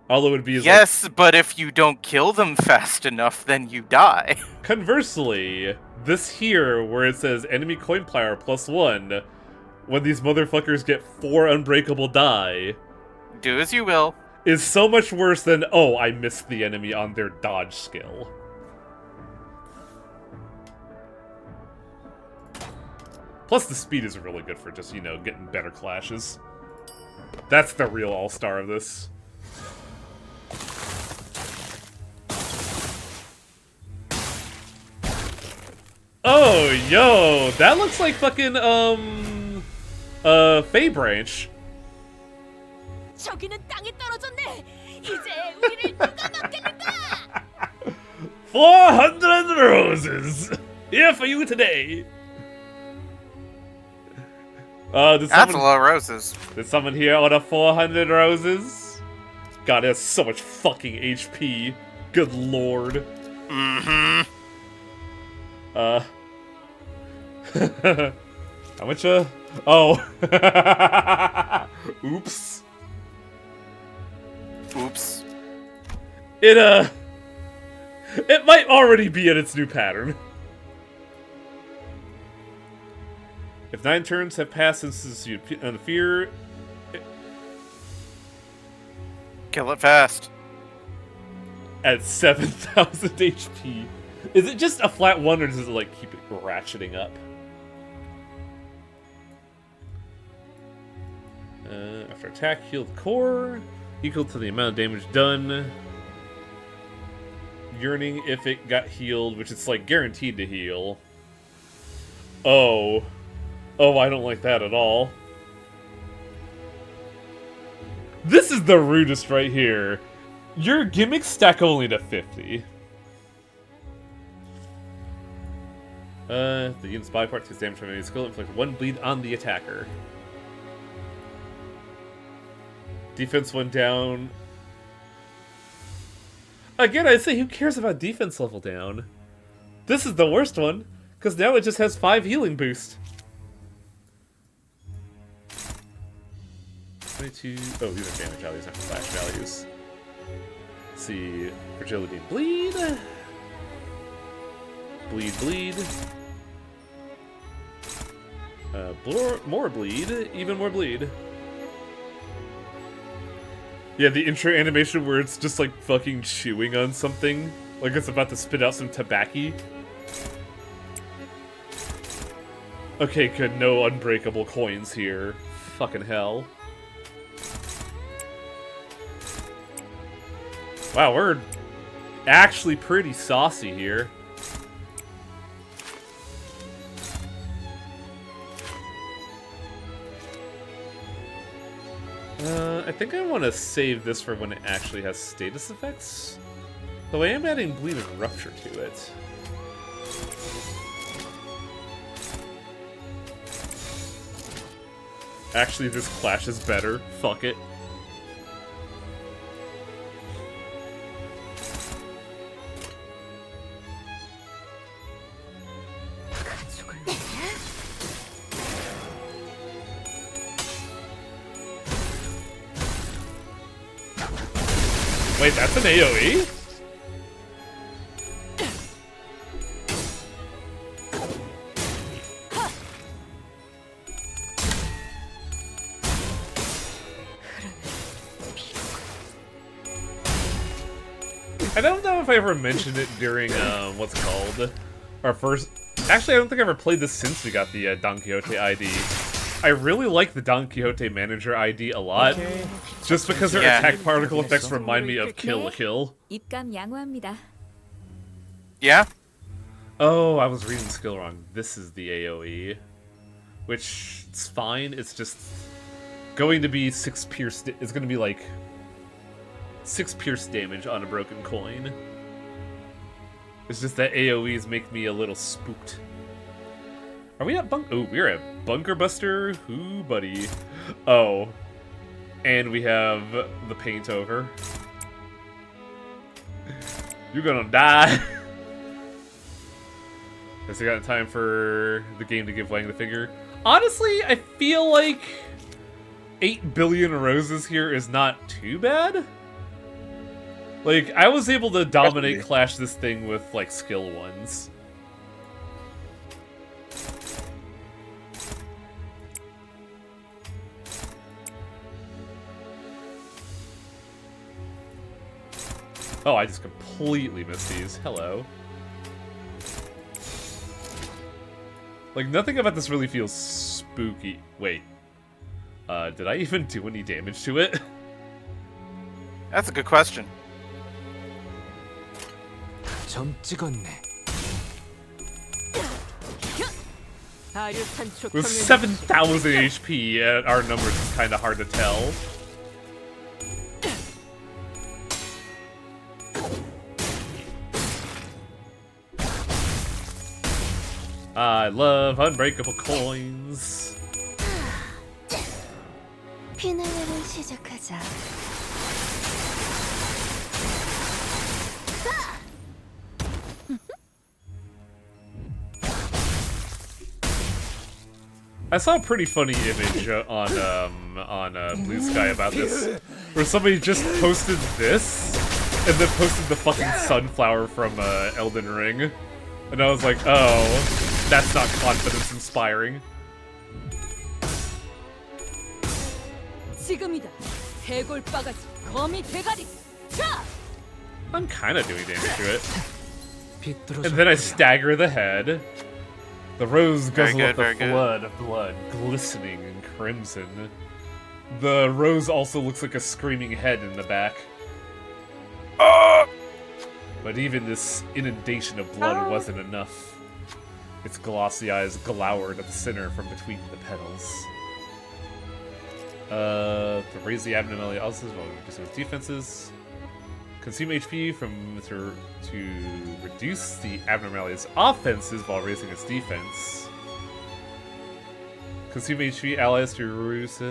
All it would be is Yes, but if you don't kill them fast enough, then you die. Conversely, this here, where it says enemy coin power +1, when these motherfuckers get 4 unbreakable die, Do as you will. is so much worse than, oh, I missed the enemy on their dodge skill. Plus the speed is really good for just, you know, getting better clashes. That's the real all-star of this. Oh, yo, that looks like fucking, Fey Branch. 저기는 땅에 떨어졌네. 이제 우리를 누가 막겠는가? 400 roses! Here for you today! Did That's a someone, lot of roses. did someone here order 400 roses? God, it has so much fucking HP. Good lord. Mm-hmm. How much, oh. Oops. Oops. It might already be in its new pattern. If 9 turns have passed since you fear, Kill it fast. at 7,000 HP. Is it just a flat 1, or does it, like, keep it ratcheting up? After attack, heal the core, equal to the amount of damage done. Yearning if it got healed, which it's, like, guaranteed to heal. Oh. Oh, I don't like that at all. This is the rudest right here. Your gimmicks stack only to 50. The unit's body part takes damage from any skill, inflict 1 bleed on the attacker. Defense 1 down. Again, I'd say who cares about defense level down? This is the worst one, because now it just has 5 healing boost. 22. Oh, these are damage values, not flash values. Let's see. Fragility and bleed. Bleed. More bleed. Even more bleed. Yeah, the intro animation where it's just like fucking chewing on something. Like it's about to spit out some tobacco. Okay, good. No unbreakable coins here. Fucking hell. Wow, we're actually pretty saucy here. I think I want to save this for when it actually has status effects. Though I am adding Bleed and Rupture to it. Actually, this clash is better. Fuck it. Wait, that's an AoE? I don't know if I ever mentioned it during, what's it called? Our first... Actually, I don't think I ever played this since we got the Don Quixote ID. I really like the Don Quixote Manager ID a lot, just because their attack particle effects remind me of Kill la Kill. 입감 양호합니다. Yeah? Oh, I was reading skill wrong. This is the AoE, which it's fine. It's just going to be 6 pierce. It's going to be like 6 pierce damage on a broken coin. It's just that AoEs make me a little spooked. Are we at Oh, we're at Bunker Buster. Who, buddy? Oh, and we have the paint over. You're gonna die. Has he got time for the game to give Wang the finger? Honestly, I feel like 8 billion roses here is not too bad. Like, I was able to dominate Clash this thing with, like, skill ones. Oh, I just completely missed these. Hello. Like, nothing about this really feels spooky. Wait. Did I even do any damage to it? That's a good question. 점 찍었네. With 7,000 HP at our numbers, it's kind of hard to tell. I love unbreakable coins. 피날레를 시작하자. I saw a pretty funny image on Blue Sky about this, where somebody just posted this, and then posted the fucking sunflower from Elden Ring, and I was like, oh, that's not confidence inspiring. 지금이다. 해골 바가지, 거미 대가리. 자! I'm kind of doing damage to it. 비뚤어져 And then I 버려. stagger the head. The rose Very guzzle good, up the very good. flood of blood, glistening and crimson. The rose also looks like a screaming head in the back. But even this inundation of blood wasn't enough. Its glossy eyes glowered at the center from between the petals. To raise the abnormality also while reducing its defenses. Consume HP to reduce the abnormality's offenses while raising its defense. Consume HP allies to reduce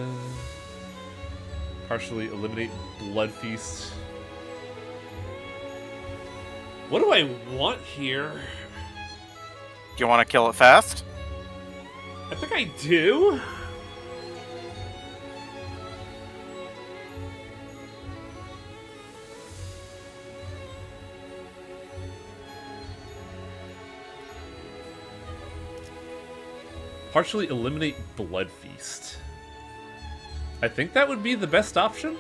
partially eliminate Blood Feast. What do I want here? Do you want to kill it fast? I think I do. Partially eliminate Blood Feast. I think that would be the best option.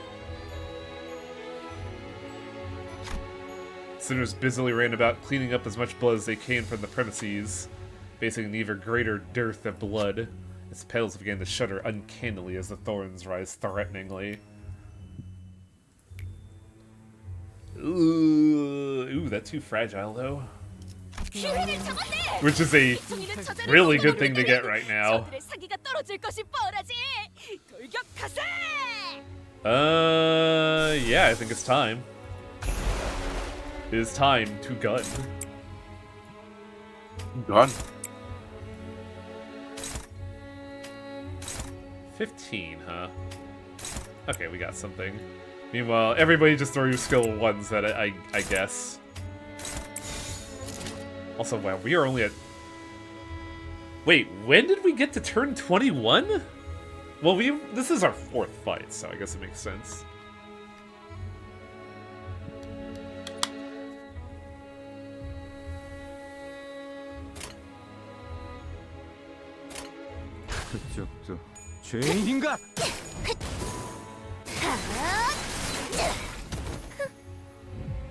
Sinners busily ran about cleaning up as much blood as they can from the premises, facing an even greater dearth of blood. Its petals began to shudder uncannily as the thorns rise threateningly. Ooh, that's too fragile though. 기회를 잡았네. Which is a 이쪽이는 저자를 really good 공격으로 thing to get 끌어내고 right now. 저들의 사기가 떨어질 것이 뻔하지. 돌격하세. Yeah, I think it's time. It is time to gun. Gone. 15, huh? Okay, we got something. Meanwhile, everybody just throw your skill ones at it, I guess. Also, wow, we are only at... Wait, when did we get to turn 21? Well, this is our 4th fight, so I guess it makes sense. 그쪽도 죄인인가?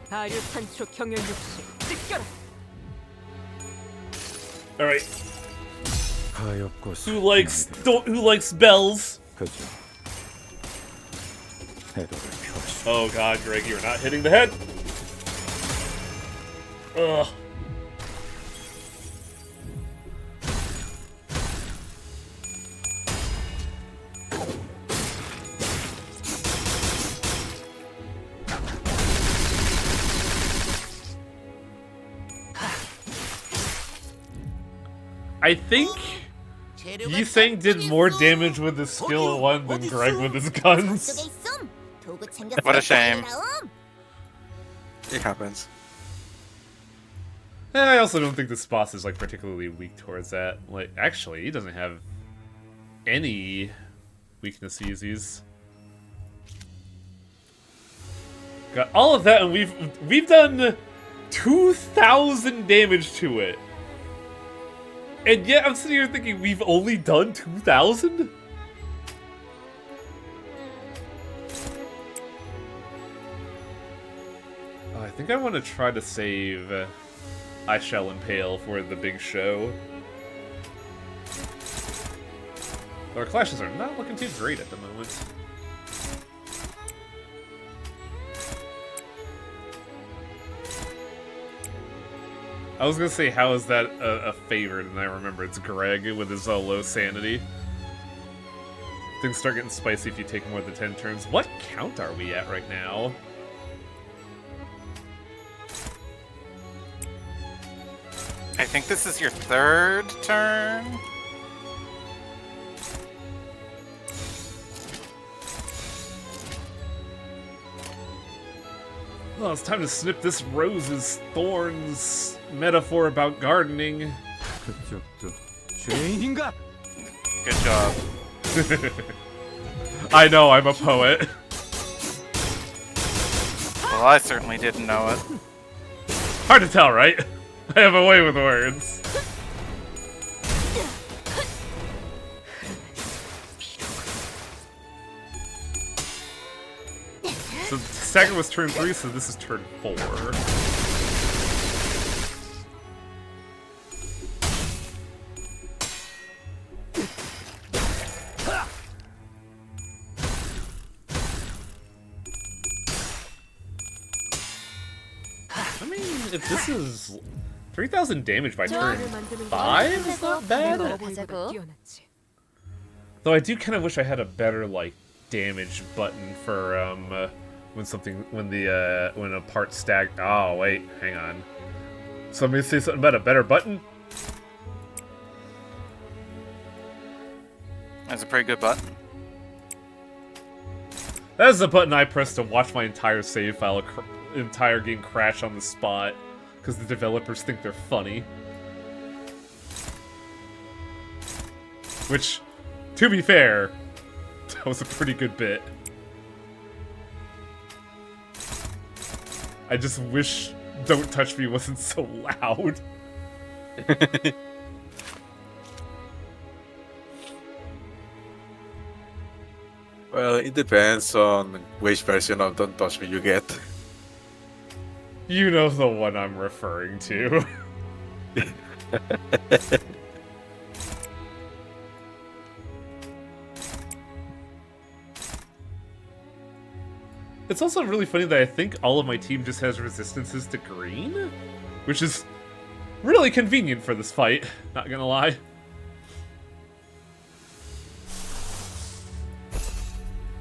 아류탄초 경연 육시 느껴라. All right, 가엾고 who likes bells? 그저 해도를 펴시. Oh god, Greg, you're not hitting the head. Ugh. I think Yiseng did more damage with his skill 1 than Greg with his guns. What a shame. It happens. I also don't think this boss is like particularly weak towards that. Like, actually, he doesn't have any weaknesses. Got all of that, and we've done 2,000 damage to it. And yet, I'm sitting here thinking we've only done 2,000? Oh, I think I want to try to save I Shall Impale for the big show. Our clashes are not looking too great at the moment. I was gonna say, how is that a favorite? And I remember it's Greg with his low sanity. Things start getting spicy if you take more than 10 turns. What count are we at right now? I think this is your 3rd turn. Well, it's time to snip this roses, thorns metaphor about gardening. 그쪽도 죄인인가? Good job. I know, I'm a poet. Well, I certainly didn't know it. Hard to tell, right? I have a way with words. So the second was turn 3, so this is turn 4. I mean, if this is 3,000 damage by turn 5, it's not bad. Though I do kind of wish I had a better, like, damage button for when a part stag. Oh wait, hang on. Somebody say something about a better button? That's a pretty good button. That's the button I press to watch my entire save file, entire game crash on the spot, because the developers think they're funny. Which, to be fair, that was a pretty good bit. I just wish Don't Touch Me wasn't so loud. Well, it depends on which version of Don't Touch Me you get. You know the one I'm referring to. It's also really funny that I think all of my team just has resistances to green, which is really convenient for this fight, not gonna lie.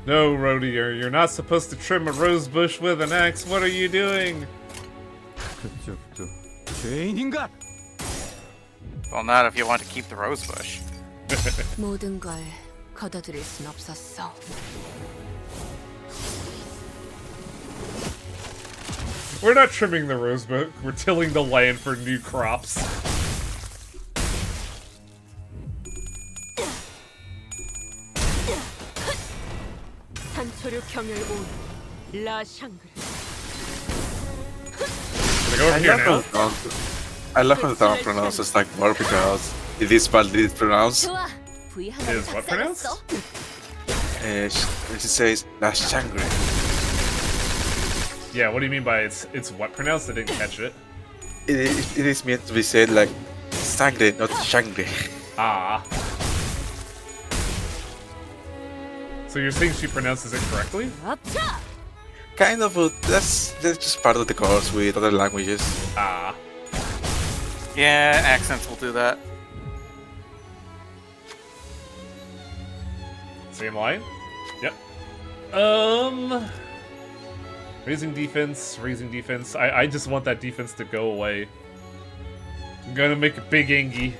No, Rodier, you're not supposed to trim a rose bush with an axe. What are you doing? 그쪽도 죄인인가? Well, not if you want to keep the rose bush. 모든 걸 걷어들일 순 없었어. We're not trimming the rose bush. We're tilling the land for new crops. 산초류 경혈 온 라샹그르. Can I go over here now? I love how the town pronounces like more because it is badly pronounced. 좋아. V 하나 Is what pronounced? She says that's Shangri. Yeah, what do you mean by it's what pronounced? I didn't catch it. It is meant to be said like Sangre, not Shangri. Ah. So you're saying she pronounces it correctly? 업차. Kind of, but that's just part of the course with other languages. Ah. Yeah, accents will do that. Same line? Yep. Raising defense, raising defense. I just want that defense to go away. I'm gonna make a big Angie.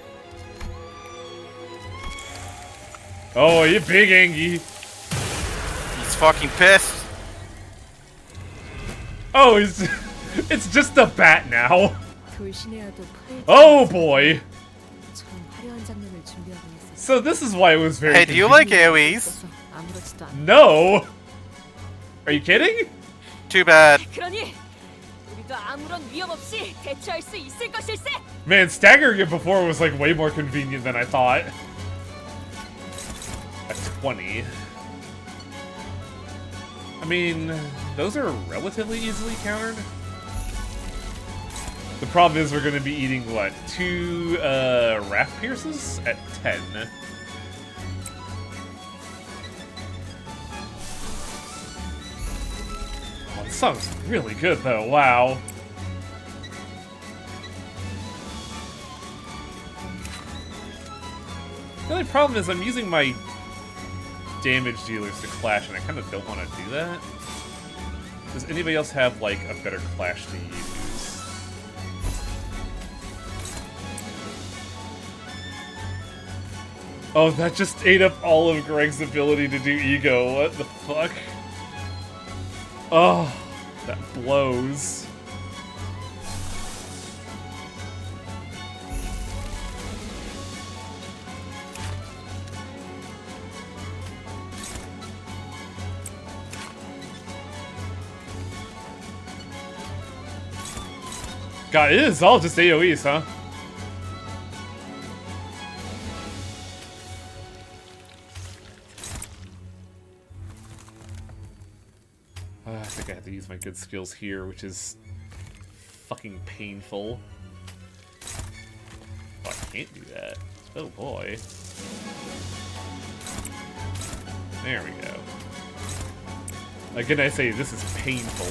Oh, you big Angie. He's fucking pissed. Oh, it's just a bat now. 돌신해야도 프레이. Oh boy. 참 화려한 장면을 준비하고 있었어. So this is why it was very Hey, do you like AoEs? 아무렇지도 않아. No! Are you kidding? Too bad. 그러니 우리도 아무런 위험 없이 대처할 수 있을 것일세. Man, staggering it before was like way more convenient than I thought. At 20. I mean, those are relatively easily countered. The problem is we're going to be eating, what, 2 Wrath Pierces at 10. Oh, this song's really good, though. Wow. The only problem is I'm using my damage dealers to clash, and I kind of don't want to do that. Does anybody else have, like, a better clash to use? Oh, that just ate up all of Greg's ability to do ego. What the fuck? Oh, that blows. God, it is all just AoEs, huh? I think I have to use my good skills here, which is fucking painful. Oh, I can't do that. Oh boy. There we go. Again, I say this is painful.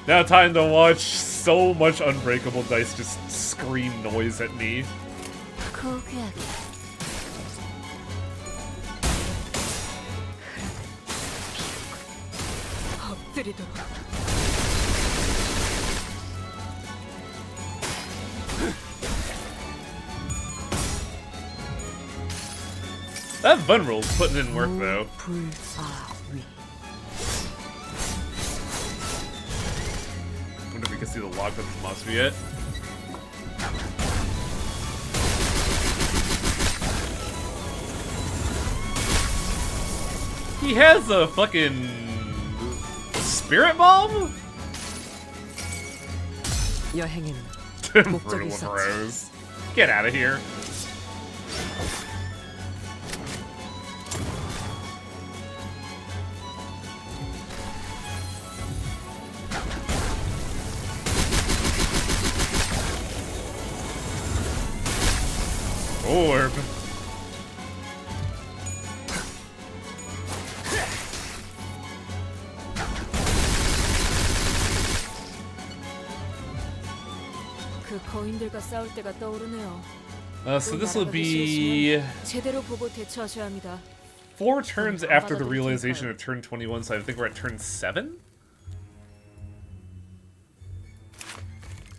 Now time to watch so much Unbreakable Dice just scream noise at me. 엎드리도록. That Bun Roll's putting in work though. 불아위. Wonder if we can see the log from this monster yet. He has a fucking spirit bomb? 여행에는 목적이 Brutal 있었지. Rose. Get out of here. Orb. 그 거인들과 싸울 때가 떠오르네요. So this will be 제대로 보고 대처하셔야 합니다. 4 turns after the realization of turn 21, so I think we're at turn 7?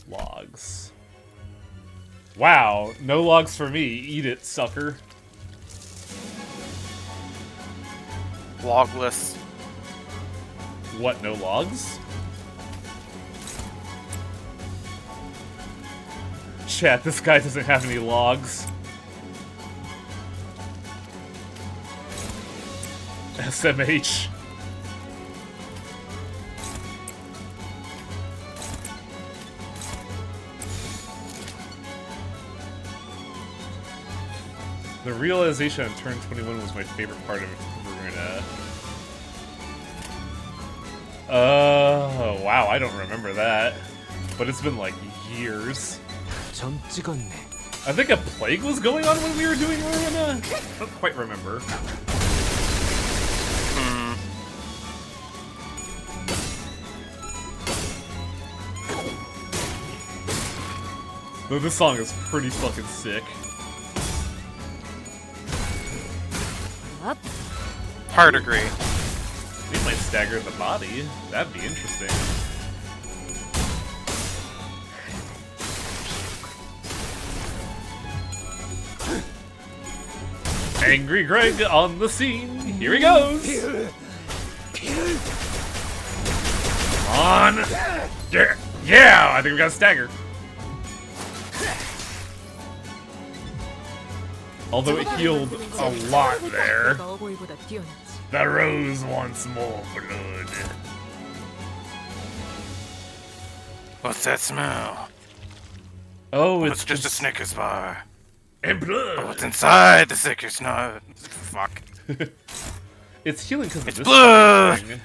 Logs. Wow, no logs for me. Eat it, sucker. Logless. What, no logs? Chat, this guy doesn't have any logs. SMH. The realization on turn 21 was my favorite part of Veruna. Wow, I don't remember that. But it's been like years. 점 찍었네. I think a plague was going on when we were doing Veruna? I don't quite remember. Though this song is pretty fucking sick. Up. Hard agree. They might stagger the body. That'd be interesting. Angry Greg on the scene. Here he goes. Come on. Yeah, I think we got a stagger. Although it healed a lot there. The rose wants more blood. What's that smell? Oh, It's just a Snickers bar. and But blood. what's inside the Snickers? No, fuck. It's healing because of It's this blood! thing.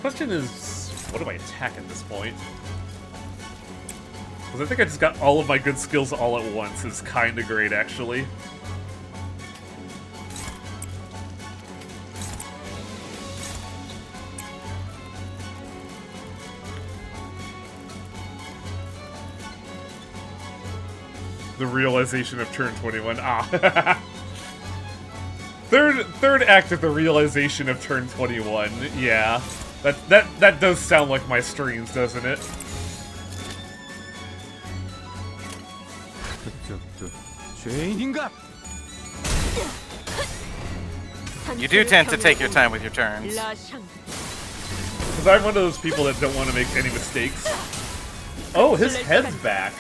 Question is, what do I attack at this point? Because I think I just got all of my good skills all at once. Is kind of great, actually. The realization of turn 21. Ah. Third act of the realization of turn 21. Yeah. That does sound like my streams, doesn't it? 죄인인가? You do tend to take your time with your turns. Because I'm one of those people that don't want to make any mistakes. Oh, his head's back.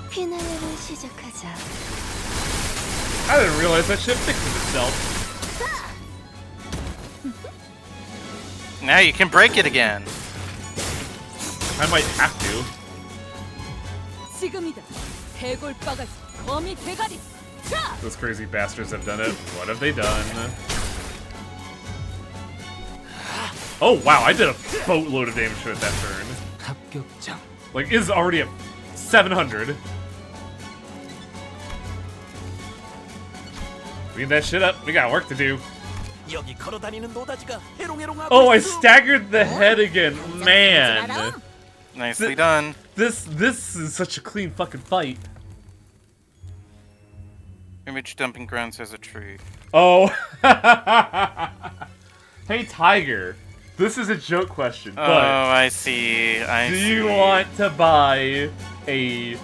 피나레를 시작하자. I didn't realize that shit fixes itself. Now you can break it again. I might have to. 지금이다. 해골바가지 거미 대가리. 자! Those crazy bastards have done it. What have they done? Oh wow, I did a boatload of damage to it that turn. 합격장. Like, is already at 700. Clean that shit up. We got work to do. 여기 걸어다니는 노다지가 해롱해롱하고 Oh, I 있어. staggered the head again. Man. Nicely done. This is such a clean fucking fight. Image dumping grounds has a tree. Oh. Hey, Tiger. This is a joke question, Oh, but I see. do you want to buy a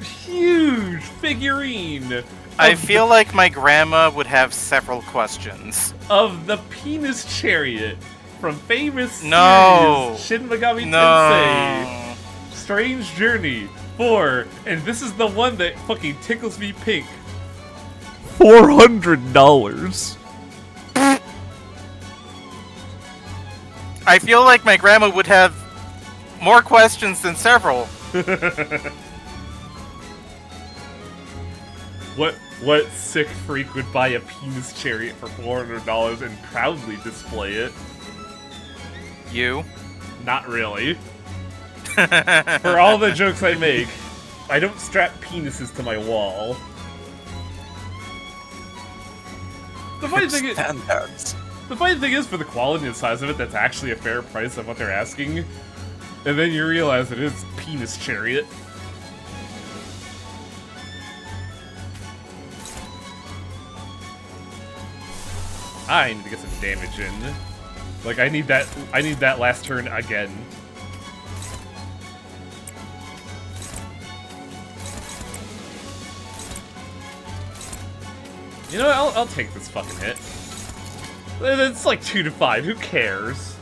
huge figurine I feel like my grandma would have several questions. of the penis chariot from famous No. series Shin Megami Tensei No. Strange Journey 4, and this is the one that fucking tickles me pink. $400. I feel like my grandma would have more questions than several. What sick freak would buy a penis chariot for $400 and proudly display it? You? Not really. For all the jokes I make, I don't strap penises to my wall. The funny thing is, Standards. for the quality and size of it, that's actually a fair price of what they're asking. And then you realize it is penis chariot. I need to get some damage in. Like, I need that last turn again. You know what? I'll take this fucking hit. It's like 2 to 5. Who cares?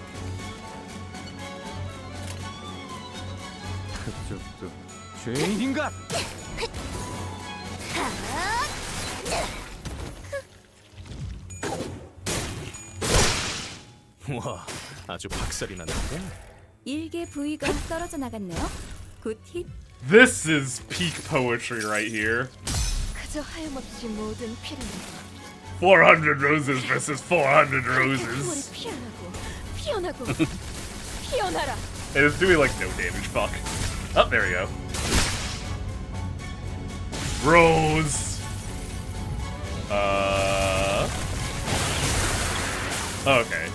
죄인인가? 와, 아주 박살이 났는데. 일개 부위가 떨어져 나갔네요. 굿 힙. This is peak poetry right here. 그저 하염없이 모든 피를 400 roses versus 400 피어리 roses. 피어나고 피어나고 피어나라. And it's doing like no damage, fuck. Oh, there we go. Rose. Okay.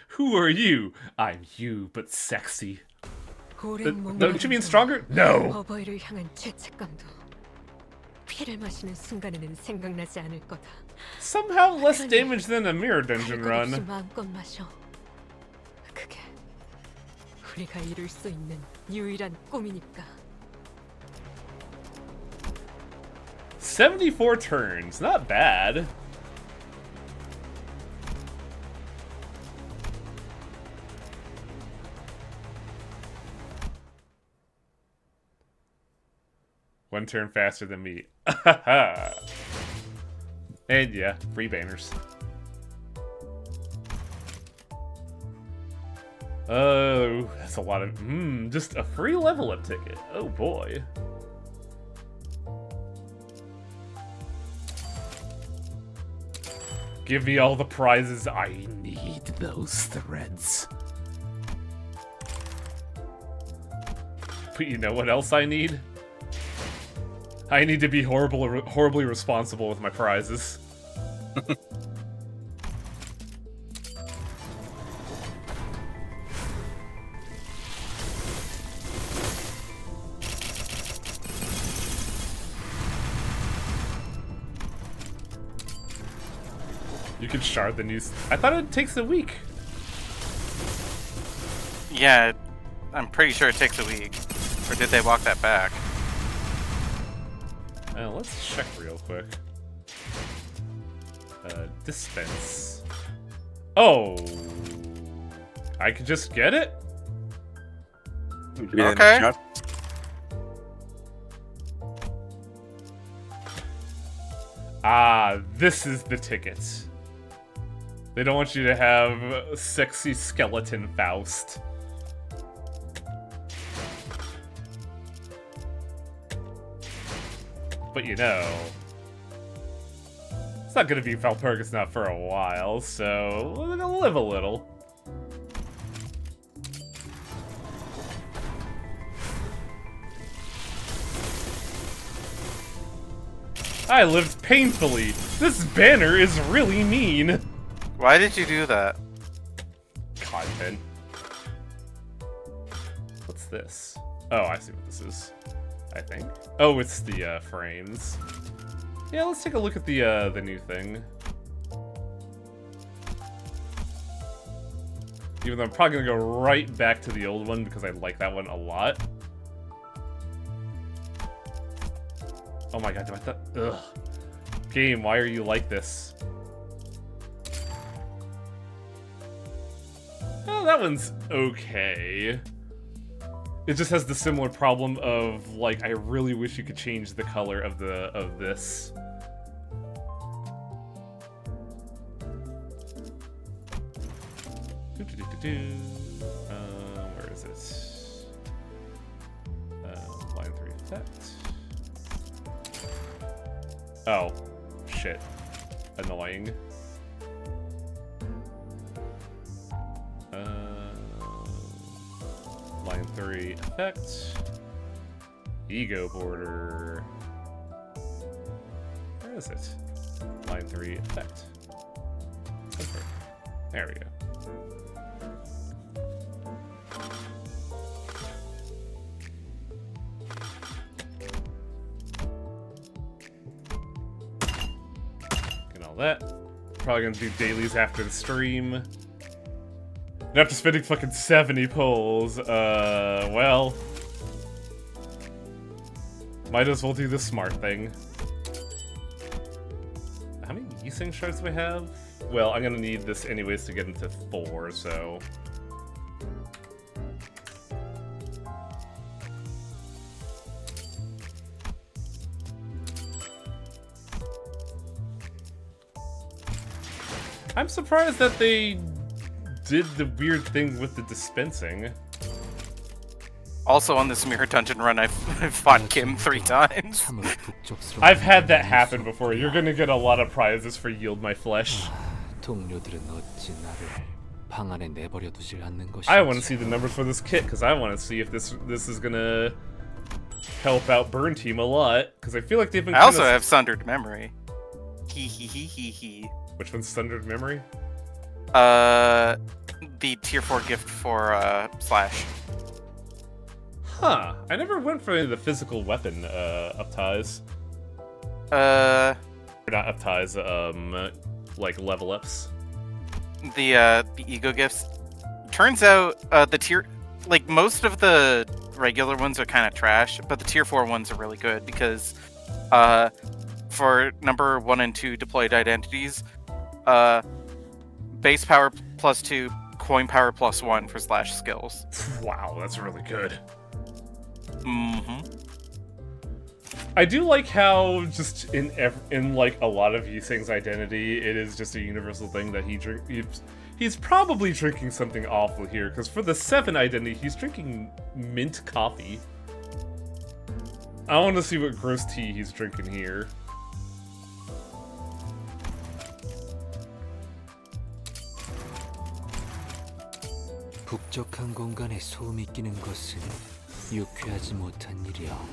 Who are you? I'm you, but sexy. Don't you mean stronger? No! 어버이를 향한 죄책감도 피를 마시는 순간에는 생각나지 않을 거다. Somehow less damage than a mirror dungeon 할 것 없이 run. 마음껏 마셔. 그게 우리가 이룰 수 있는 유일한 꿈이니까. 74 turns, not bad. One turn faster than me. And yeah, free banners. Oh, that's a lot of... just a free level up ticket. Oh boy. Give me all the prizes. I need those threads. But you know what else I need? I need to be horribly responsible with my prizes. You can shard the news. I thought it takes a week. Yeah, I'm pretty sure it takes a week. Or did they walk that back? Let's check real quick. Dispense. Oh, I could just get it? Okay. Ah, this is the ticket. They don't want you to have sexy skeleton Faust. But you know, it's not gonna be Valpurgis not for a while, so we're gonna live a little. I lived painfully. This banner is really mean. Why did you do that? Content. What's this? Oh, I see what this is. I think. Oh, it's the frames. Yeah, let's take a look at the new thing. Even though I'm probably gonna go right back to the old one because I like that one a lot. Oh my god, do I thought? Ugh. Game, why are you like this? Oh, that one's okay. It just has the similar problem of, like, I really wish you could change the color of this. Where is it? Line 3 effect. Oh, shit. Annoying. Line 3 effect. Ego border. Where is it? Line 3 effect. There we go. That. Probably gonna do dailies after the stream. And after spending fucking 70 pulls, well. Might as well do the smart thing. How many Yising shards do we have? Well, I'm gonna need this anyways to get into 4, so. I'm surprised that they did the weird thing with the dispensing. Also on this mirror dungeon run, I've fought Kim 3 times. I've had that happen before. You're gonna get a lot of prizes for Yield My Flesh. I want to see the numbers for this kit, because I want to see if this is gonna help out Burn Team a lot, because I feel like they've been I also have Sundered Memory. Hee hee hee hee hee. Which one's Sundered Memory? The tier 4 gift for Slash. Huh. I never went for any of the physical weapon up-ties. Or not up-ties, like level ups. The ego gifts. Turns out the tier, like most of the regular ones are kind of trash, but the tier 4 ones are really good because for number 1 and 2 deployed identities, base power +2, coin power +1 for Slash skills. Wow, that's really good. Mm-hmm. I do like how just in like a lot of Yiseng's identity, it is just a universal thing that he's probably drinking something awful here, because for the 7 identity, he's drinking mint coffee. I want to see what gross tea he's drinking here.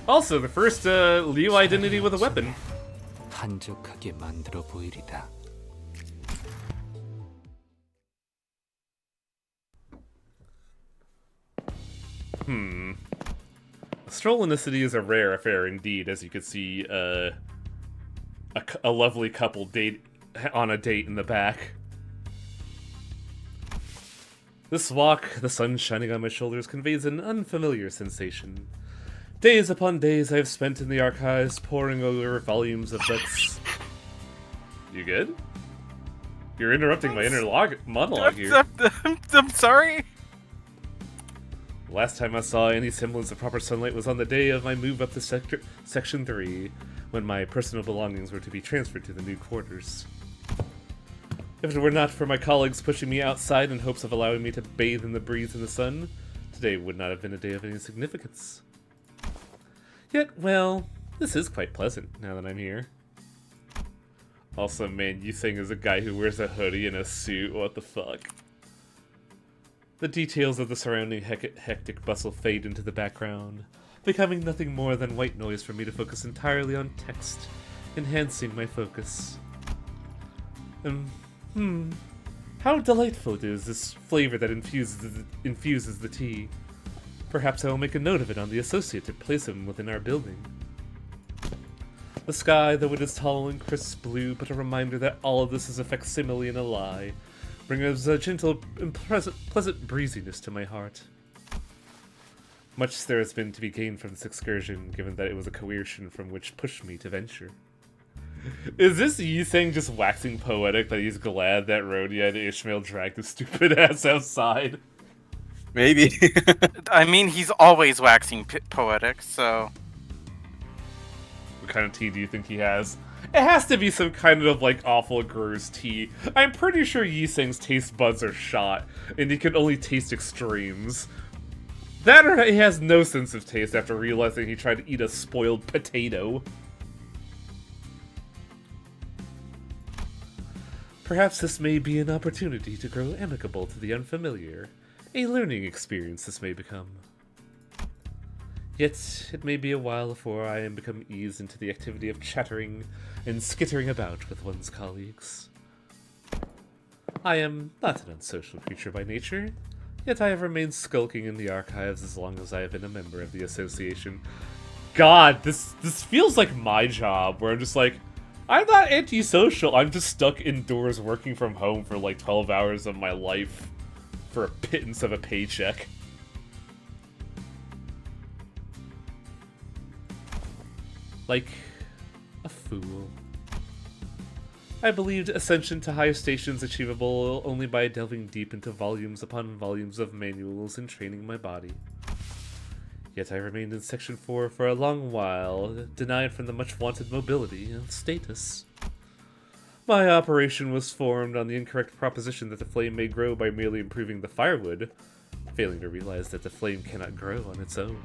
Also, the first Liu identity with a weapon. A stroll in the city is a rare affair indeed, as you can see a lovely couple on a date in the back. This walk, the sun shining on my shoulders, conveys an unfamiliar sensation. Days upon days I have spent in the archives, poring over volumes of books. You good? You're interrupting my inner monologue here. I'm sorry. Last time I saw any semblance of proper sunlight was on the day of my move up to Section 3, when my personal belongings were to be transferred to the new quarters. If it were not for my colleagues pushing me outside in hopes of allowing me to bathe in the breeze and the sun, today would not have been a day of any significance. Yet, well, this is quite pleasant now that I'm here. Also, man, Yiseng is a guy who wears a hoodie and a suit, what the fuck? The details of the surrounding hectic bustle fade into the background, becoming nothing more than white noise for me to focus entirely on text enhancing my focus. How delightful is this flavor that infuses the tea. Perhaps I will make a note of it on the associate to place him within our building. The sky, though it is tall and crisp blue, but a reminder that all of this is a facsimile and a lie, brings a gentle and pleasant breeziness to my heart. Much there has been to be gained from this excursion, given that it was a coercion from which pushed me to venture. Is this Yiseng just waxing poetic that he's glad that Rhodia and Ishmael dragged his stupid ass outside? Maybe. I mean, he's always waxing poetic, so... What kind of tea do you think he has? It has to be some kind of, like, awful gross tea. I'm pretty sure Yiseng's taste buds are shot, and he can only taste extremes. That or he has no sense of taste after realizing he tried to eat a spoiled potato. Perhaps this may be an opportunity to grow amicable to the unfamiliar. A learning experience this may become. Yet, it may be a while before I am become eased into the activity of chattering and skittering about with one's colleagues. I am not an unsocial creature by nature, yet I have remained skulking in the archives as long as I have been a member of the association. God, this feels like my job, where I'm just like, I'm not antisocial, I'm just stuck indoors working from home for like 12 hours of my life for a pittance of a paycheck. Like a fool. I believed ascension to higher stations achievable only by delving deep into volumes upon volumes of manuals and training my body. Yet I remained in Section 4 for a long while, denied from the much-wanted mobility and status. My operation was formed on the incorrect proposition that the flame may grow by merely improving the firewood, failing to realize that the flame cannot grow on its own.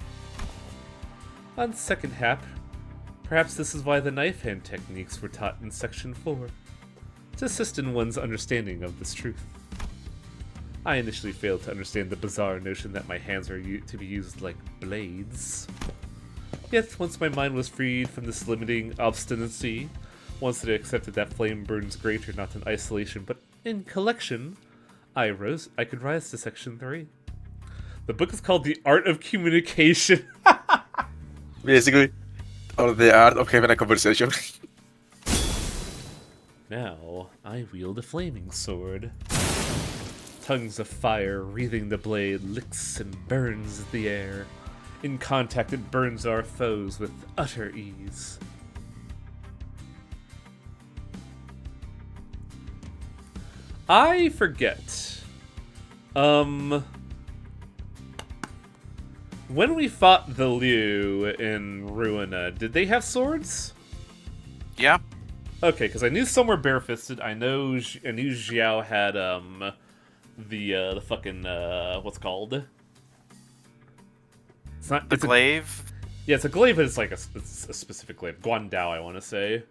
On second hap, perhaps this is why the knife hand techniques were taught in Section 4, to assist in one's understanding of this truth. I initially failed to understand the bizarre notion that my hands are to be used like blades. Yet, once my mind was freed from this limiting obstinacy, once it accepted that flame burns greater not in isolation but in collection, I could rise to Section 3. The book is called The Art of Communication. Basically, or the art of having a conversation. Now, I wield a flaming sword. Tongues of fire wreathing the blade licks and burns the air. In contact, it burns our foes with utter ease. I forget. When we fought the Liu in Ruina, did they have swords? Yeah. Okay, because I knew some were barefisted. I knew Xiao had the fucking what's it called? It's not The glaive? Yeah, it's a glaive, but it's like it's a specific glaive. Guandao, I want to say.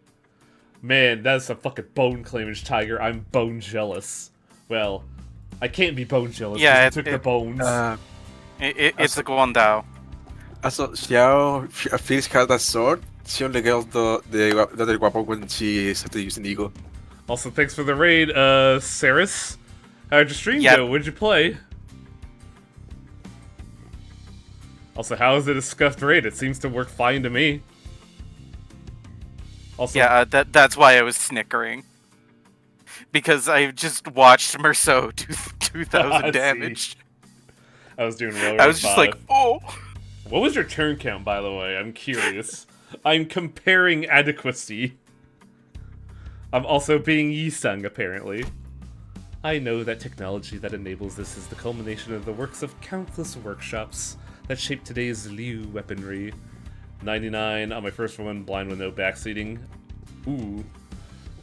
Man, that's a fucking bone claimage tiger. I'm bone jealous. Well, I can't be bone jealous. Yeah, because I took the bones. It's a Guandao. Also, Xiao feels had a sword. She only got the other guapo when she started using Eagle. Also, thanks for the raid, Saris. How'd your stream Yep. go? What'd you play? Also, how is it a scuffed raid? It seems to work fine to me. Also, Yeah, that's why I was snickering. Because I just watched Merceau do 2,000 I damage. I was doing well. I was just like, oh! What was your turn count, by the way? I'm curious. I'm comparing adequacy. I'm also being Yisung, apparently. I know that technology that enables this is the culmination of the works of countless workshops that shaped today's Liu weaponry. 99 on my first one, blind with no backseating. Ooh.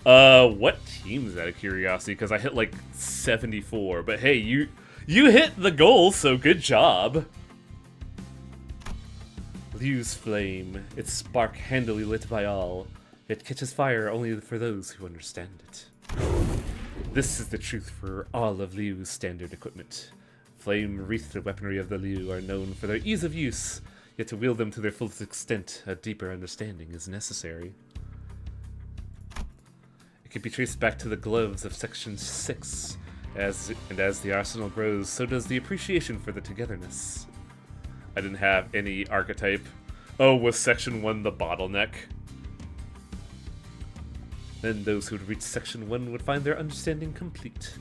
What team is that, a curiosity? Because I hit like 74, but hey, you hit the goal, so good job. Liu's flame, its spark handily lit by all. It catches fire only for those who understand it. This is the truth for all of Liu's standard equipment. Flame-wreathed weaponry of the Liu are known for their ease of use, yet to wield them to their fullest extent, a deeper understanding is necessary. It can be traced back to the gloves of Section 6. As the arsenal grows, so does the appreciation for the togetherness. I didn't have any archetype. Oh, was Section 1 the bottleneck? Then those who would reach Section 1 would find their understanding complete.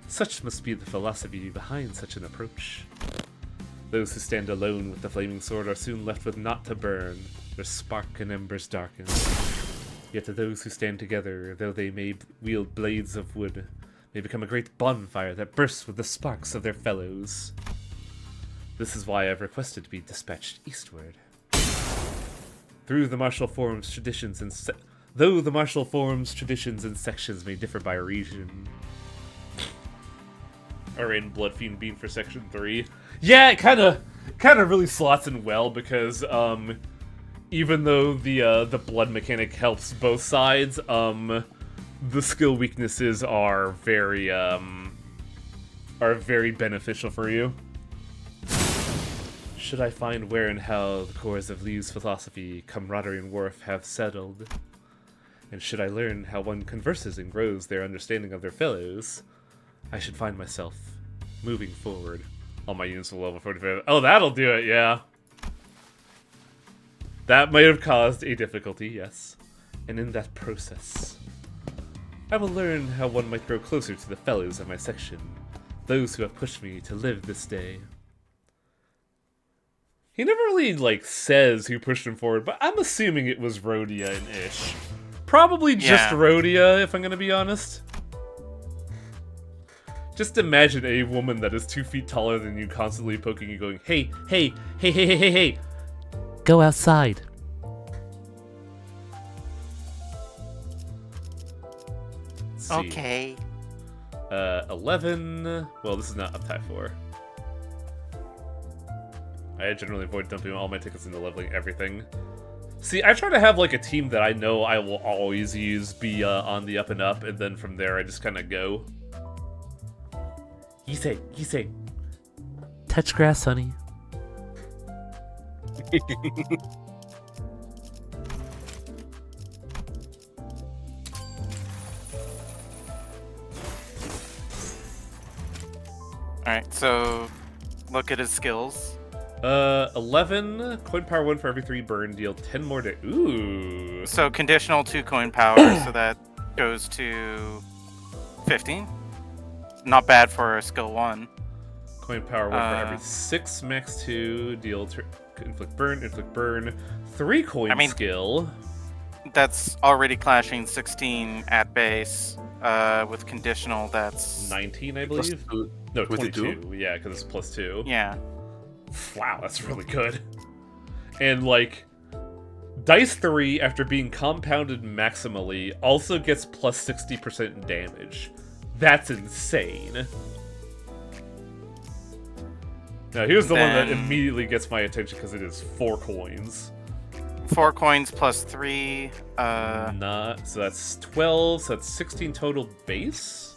Such must be the philosophy behind such an approach. Those who stand alone with the flaming sword are soon left with naught to burn, their spark and embers darken. Yet to those who stand together, though they may wield blades of wood, may become a great bonfire that bursts with the sparks of their fellows. This is why I've requested to be dispatched eastward. Though the martial forms, traditions, and sections may differ by region. Or in Bloodfiend Bean for Section 3. Yeah, it kind of really slots in well because even though the blood mechanic helps both sides, the skill weaknesses are very beneficial for you. Should I find where and how the cores of Liu's philosophy, camaraderie, and warmth have settled, and should I learn how one converses and grows their understanding of their fellows, I should find myself moving forward. All my units will level 45. Oh, that'll do it, yeah. That might have caused a difficulty, yes. And in that process, I will learn how one might grow closer to the fellows of my section, those who have pushed me to live this day. He never really, says who pushed him forward, but I'm assuming it was Rhodia and Ish. Probably just Rhodia, if I'm gonna be honest. Just imagine a woman that is 2 feet taller than you constantly poking you going, hey, hey, hey, hey, hey, hey, hey, go outside. Let's see. Okay. 11. Well, this is not up type 4. I generally avoid dumping all my tickets into leveling everything. See, I try to have a team that I know I will always use be on the up and up, and then from there I just kind of go. You say, touch grass, honey. Alright, so look at his skills. 11 coin power 1 for every 3 burn, deal 10 more to. Ooh. So conditional 2 coin power, so that goes to 15. Not bad for skill 1. Coin power 1 for every 6, max 2, deal inflict burn, 3 coin skill. That's already clashing 16 at base. With conditional, that's 19, I believe. No, 22. Yeah, because it's plus 2. Yeah. Wow, that's really good. And Dice 3, after being compounded maximally, also gets plus 60% damage. That's insane. Now, here's the one that immediately gets my attention because it is 4 coins. 4 coins plus 3. So that's 12, so that's 16 total base?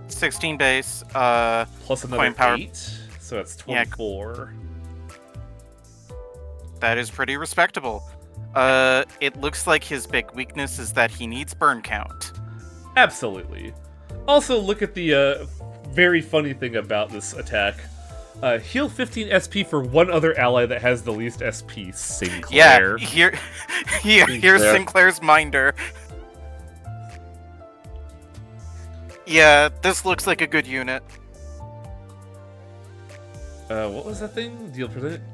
16 base. Plus another coin power. 8, so that's 24. That is pretty respectable. It looks like his big weakness is that he needs burn count. Absolutely. Also, look at the very funny thing about this attack. Heal 15 SP for one other ally that has the least SP, Sinclair. Yeah, here's Sinclair's Minder. Yeah, this looks like a good unit. What was that thing? Deal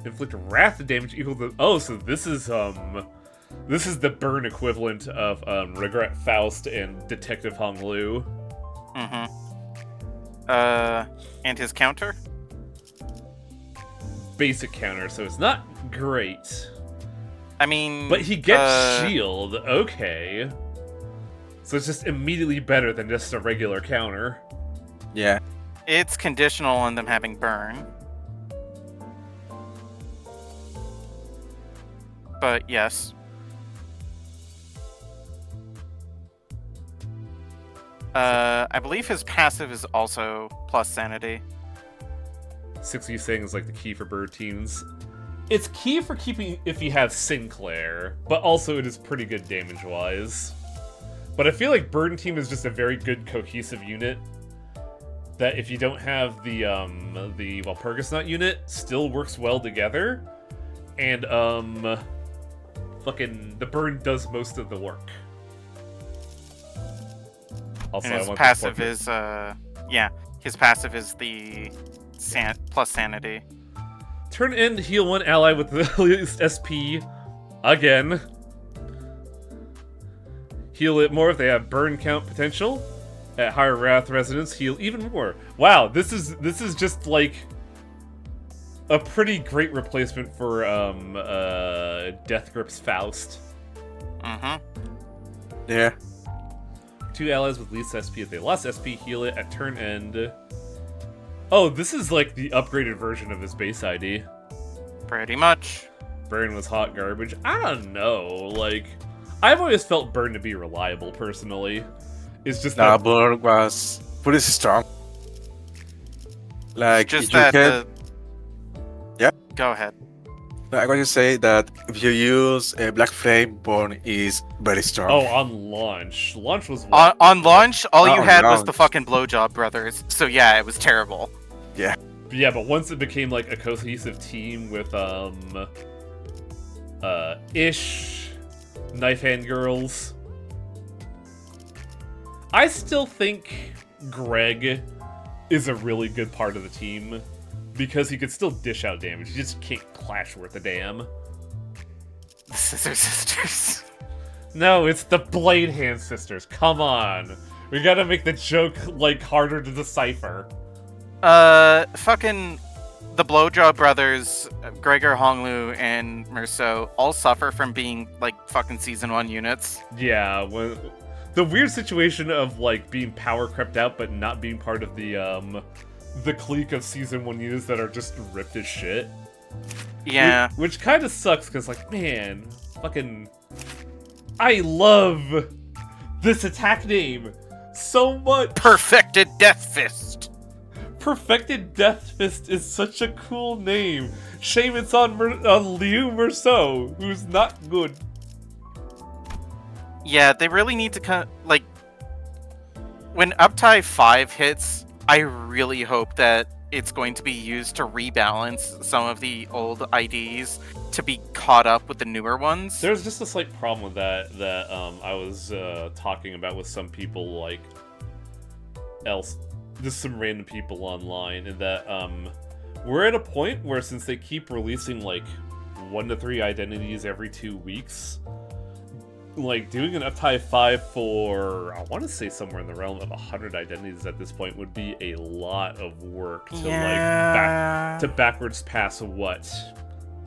inflict wrath damage equal to. Oh, so this is the burn equivalent of Regret Faust and Detective Hong Lu. Mm-hmm. And his counter? Basic counter, so it's not great. I mean, but he gets shield. Okay, so it's just immediately better than just a regular counter. Yeah, it's conditional on them having burn. But yes. I believe his passive is also plus sanity. 60 saying is the key for bird teams. It's key for keeping if you have Sinclair, but also it is pretty good damage-wise. But I feel like Burn Team is just a very good cohesive unit. That if you don't have the Walpurgis Knot unit, still works well together. And, fucking, the Burn does most of the work. Also, And I his want passive the is, his passive is the plus sanity. Turn end, heal one ally with the least SP. Again. Heal it more if they have burn count potential. At higher wrath resonance, heal even more. Wow, this is just like a pretty great replacement for Death Grip's Faust. Mm-hmm. Yeah. 2 allies with least SP. If they lost SP, heal it at turn end. Oh, this is like the upgraded version of his base ID. Pretty much. Burn was hot garbage. I don't know. Like, I've always felt Burn to be reliable, personally. It's just that... Burn was pretty strong. Like, Just if you that can... Yeah? Go ahead. I'm going to say that if you use a Black Flame, Burn is very strong. Oh, on launch. Launch was what? On launch, all you On had was the launch. fucking Blowjob Brothers. So yeah, it was terrible. Yeah. Yeah, but once it became like a cohesive team with Ish, Knife Hand Girls. I still think Greg is a really good part of the team because he could still dish out damage. He just can't clash worth a damn. The Scissor Sisters. No, it's the Blade Hand Sisters. Come on. We gotta make the joke, like, harder to decipher. Fucking the Blowjob Brothers, Gregor Honglu and Merceau all suffer from being like fucking season 1 units. Yeah, the weird situation of, like, being power crept out but not being part of the clique of season 1 units that are just ripped as shit. Yeah. Which kind of sucks, because, like, man, fucking... I love this attack name so much! Perfected Death Fist. Perfected Death Fist is such a cool name. Shame it's on Liu Merceau, who's not good. Yeah, they really need to like, when Uptie 5 hits, I really hope that it's going to be used to rebalance some of the old IDs to be caught up with the newer ones. There's just a slight problem with that I was talking about with some people, like, just some random people online, and that we're at a point where, since they keep releasing like 1 to 3 identities every 2 weeks, like, doing an Uptie 5 for, I want to say somewhere in the realm of 100 identities at this point would be a lot of work to backwards pass what,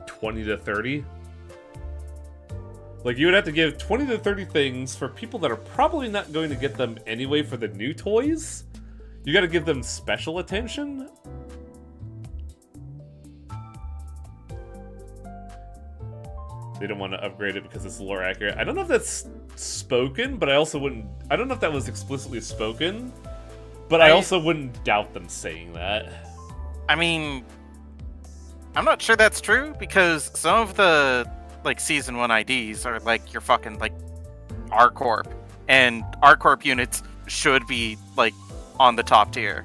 20 to 30? Like, you would have to give 20 to 30 things for people that are probably not going to get them anyway for the new toys. You gotta give them special attention? They don't want to upgrade it because it's lore accurate. I don't know if that's spoken, but I also wouldn't... I don't know if that was explicitly spoken, but I also wouldn't doubt them saying that. I mean, I'm not sure that's true, because some of the, like, Season 1 IDs are, like, your fucking, like, R-Corp. And R-Corp units should be, like, on the top tier.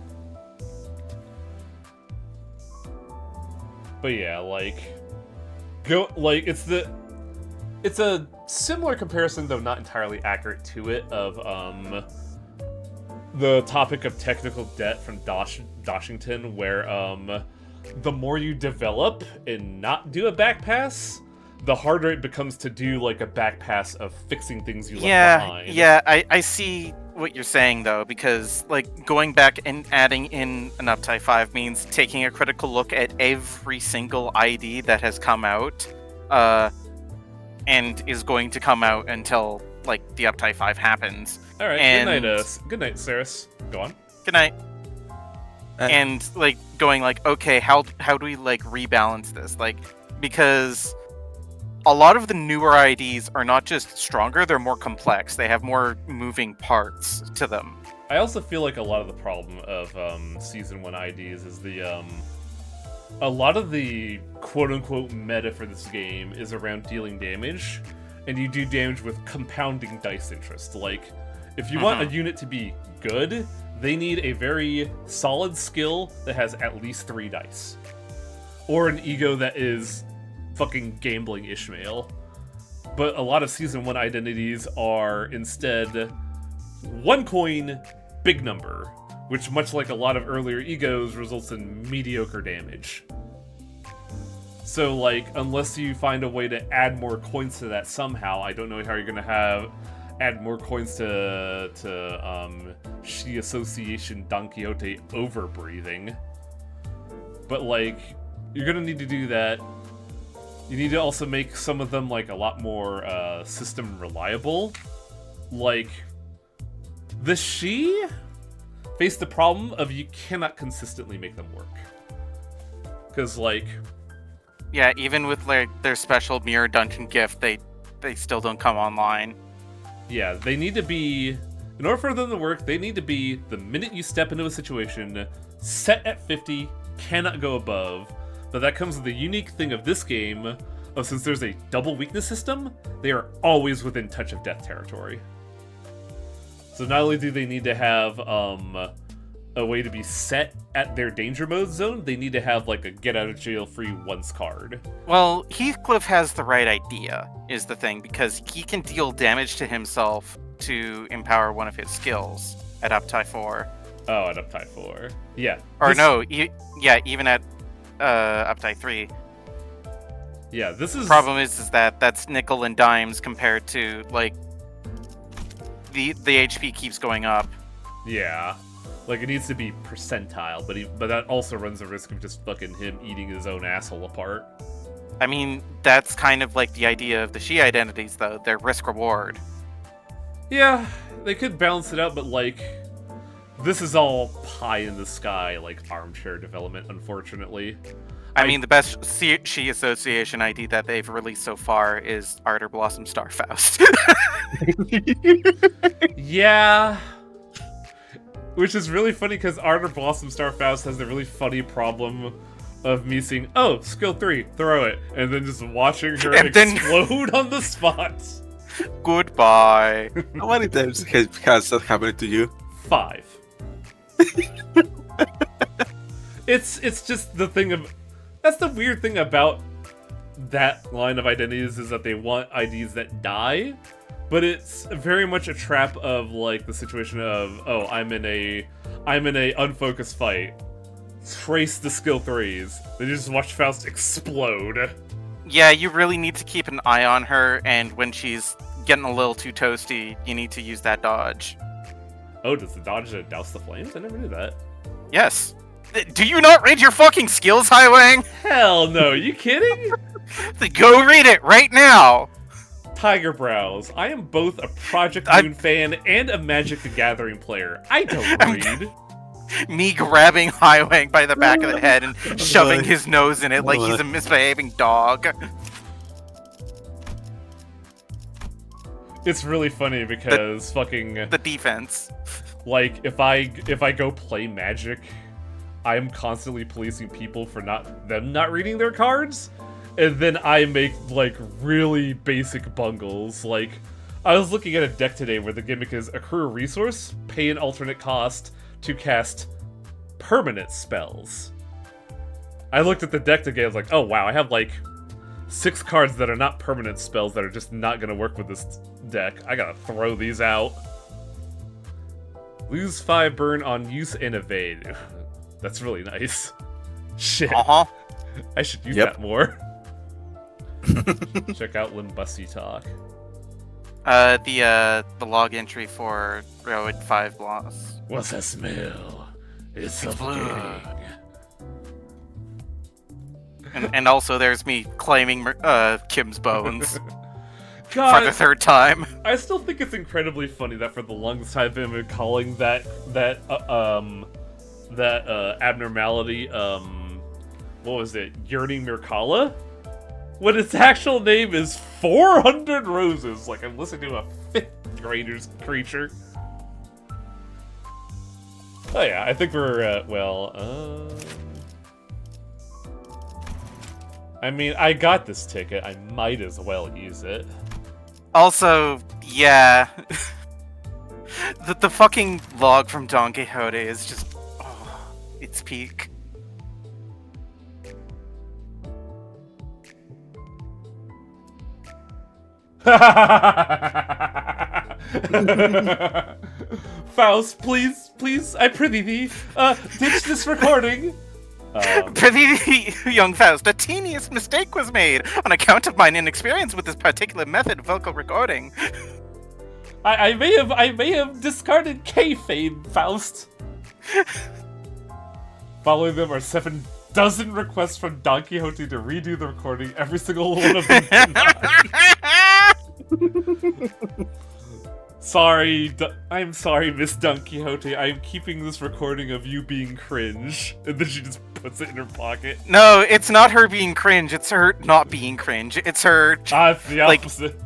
But yeah, like... It's a similar comparison, though not entirely accurate to it, of, the topic of technical debt from Doshington, where, the more you develop and not do a back pass, the harder it becomes to do, like, a back pass of fixing things you left behind. Yeah, I see what you're saying, though, because, like, going back and adding in an Uptie 5 means taking a critical look at every single ID that has come out, and is going to come out until, like, the Uptie 5 happens. Alright, And- good night, Saris. Go on. Good night. And, like, going, like, okay, how do we, like, rebalance this? Like, because a lot of the newer IDs are not just stronger, they're more complex. They have more moving parts to them. I also feel like a lot of the problem of Season 1 IDs is a lot of the quote-unquote meta for this game is around dealing damage, and you do damage with compounding dice interest. Like, If you want a unit to be good, they need a very solid skill that has at least 3 dice. Or an ego that is fucking gambling Ishmael. But a lot of Season 1 identities are instead 1 coin, big number, which much like a lot of earlier egos results in mediocre damage. So like, unless you find a way to add more coins to that somehow, I don't know how you're gonna add more coins to Shi Association Don Quixote overbreathing. But like, you're gonna need to do that. You need to also make some of them like a lot more system reliable. Like, the Shi face the problem of you cannot consistently make them work. Because like, Yeah, even with like their special mirror dungeon gift, they still don't come online. yeah, they need to be, in order for them to work, they need to be, the minute you step into a situation, set at 50, cannot go above. But that comes with the unique thing of this game, of since there's a double weakness system, they are always within touch of death territory. So not only do they need to have a way to be set at their danger mode zone, they need to have like a get out of jail free once card. Well, Heathcliff has the right idea, is the thing, because he can deal damage to himself to empower one of his skills at Uptie 4. Oh, at Uptie 4. Yeah. Or this- no, even at Uptie 3. Yeah, this is... Problem is that that's nickel and dimes compared to, like, the HP keeps going up. Yeah. Like, it needs to be percentile, but that also runs the risk of just fucking him eating his own asshole apart. I mean, that's kind of like the idea of the Shi identities, though. They're risk-reward. Yeah, they could balance it out, but, like, this is all pie in the sky, like, armchair development, unfortunately. I mean, the best Shi Association ID that they've released so far is Ardor Blossom Starfaust. Yeah. Which is really funny because Ardor Blossom Starfaust has the really funny problem of me seeing, oh, skill 3, throw it, and then just watching her And then- explode on the spot. Goodbye. How many times has that happened to you? 5. It's just the thing of, that's the weird thing about that line of identities, is that they want IDs that die, but it's very much a trap of like the situation of, oh, I'm in a unfocused fight, trace the skill 3s, then you just watch Faust explode. Yeah, you really need to keep an eye on her, and when she's getting a little too toasty, you need to use that dodge. Oh, does the dodge douse the flames? I never knew that. Yes. Do you not read your fucking skills, Highwang? Hell no, you kidding? Go read it right now! Tiger Brows, I am both a Project Moon fan and a Magic the Gathering player. I don't read. Me grabbing Highwang by the back of the head and shoving his nose in it like he's a misbehaving dog. It's really funny because fucking, The defense. like, if I go play Magic, I'm constantly policing people for them not reading their cards, and then I make like really basic bungles. Like, I was looking at a deck today where the gimmick is accrue a resource, pay an alternate cost to cast permanent spells. I looked at the deck today, I was like, oh wow, I have like 6 cards that are not permanent spells that are just not gonna work with this deck. I gotta throw these out. Lose 5 burn on use and evade. That's really nice. Shit. Uh-huh. I should use Yep. that more. Check out Limbus talk. The log entry for Railroad 5 Bloss. What's that smell? It's suffocating. And also there's me claiming Kim's bones for the God, 3rd time. I still think it's incredibly funny that for the longest time I've been calling that abnormality, what was it, Yearning Mirkala? When its actual name is 400 Roses, like I'm listening to a 5th grader's creature. Oh yeah, I think we're, I mean, I got this ticket, I might as well use it. Also, yeah. The fucking log from Don Quixote is just, oh, it's peak. Faust, please, I prithee thee, ditch this recording. Prithee, young Faust, a teeniest mistake was made on account of mine inexperience with this particular method of vocal recording. I may have discarded kayfabe, Faust. Following them are 7 dozen requests from Don Quixote to redo the recording. Every single one of them denied. I'm sorry, Miss Don Quixote. I'm keeping this recording of you being cringe. And then she just puts it in her pocket. No, it's not her being cringe, it's her not being cringe. It's her, It's the opposite.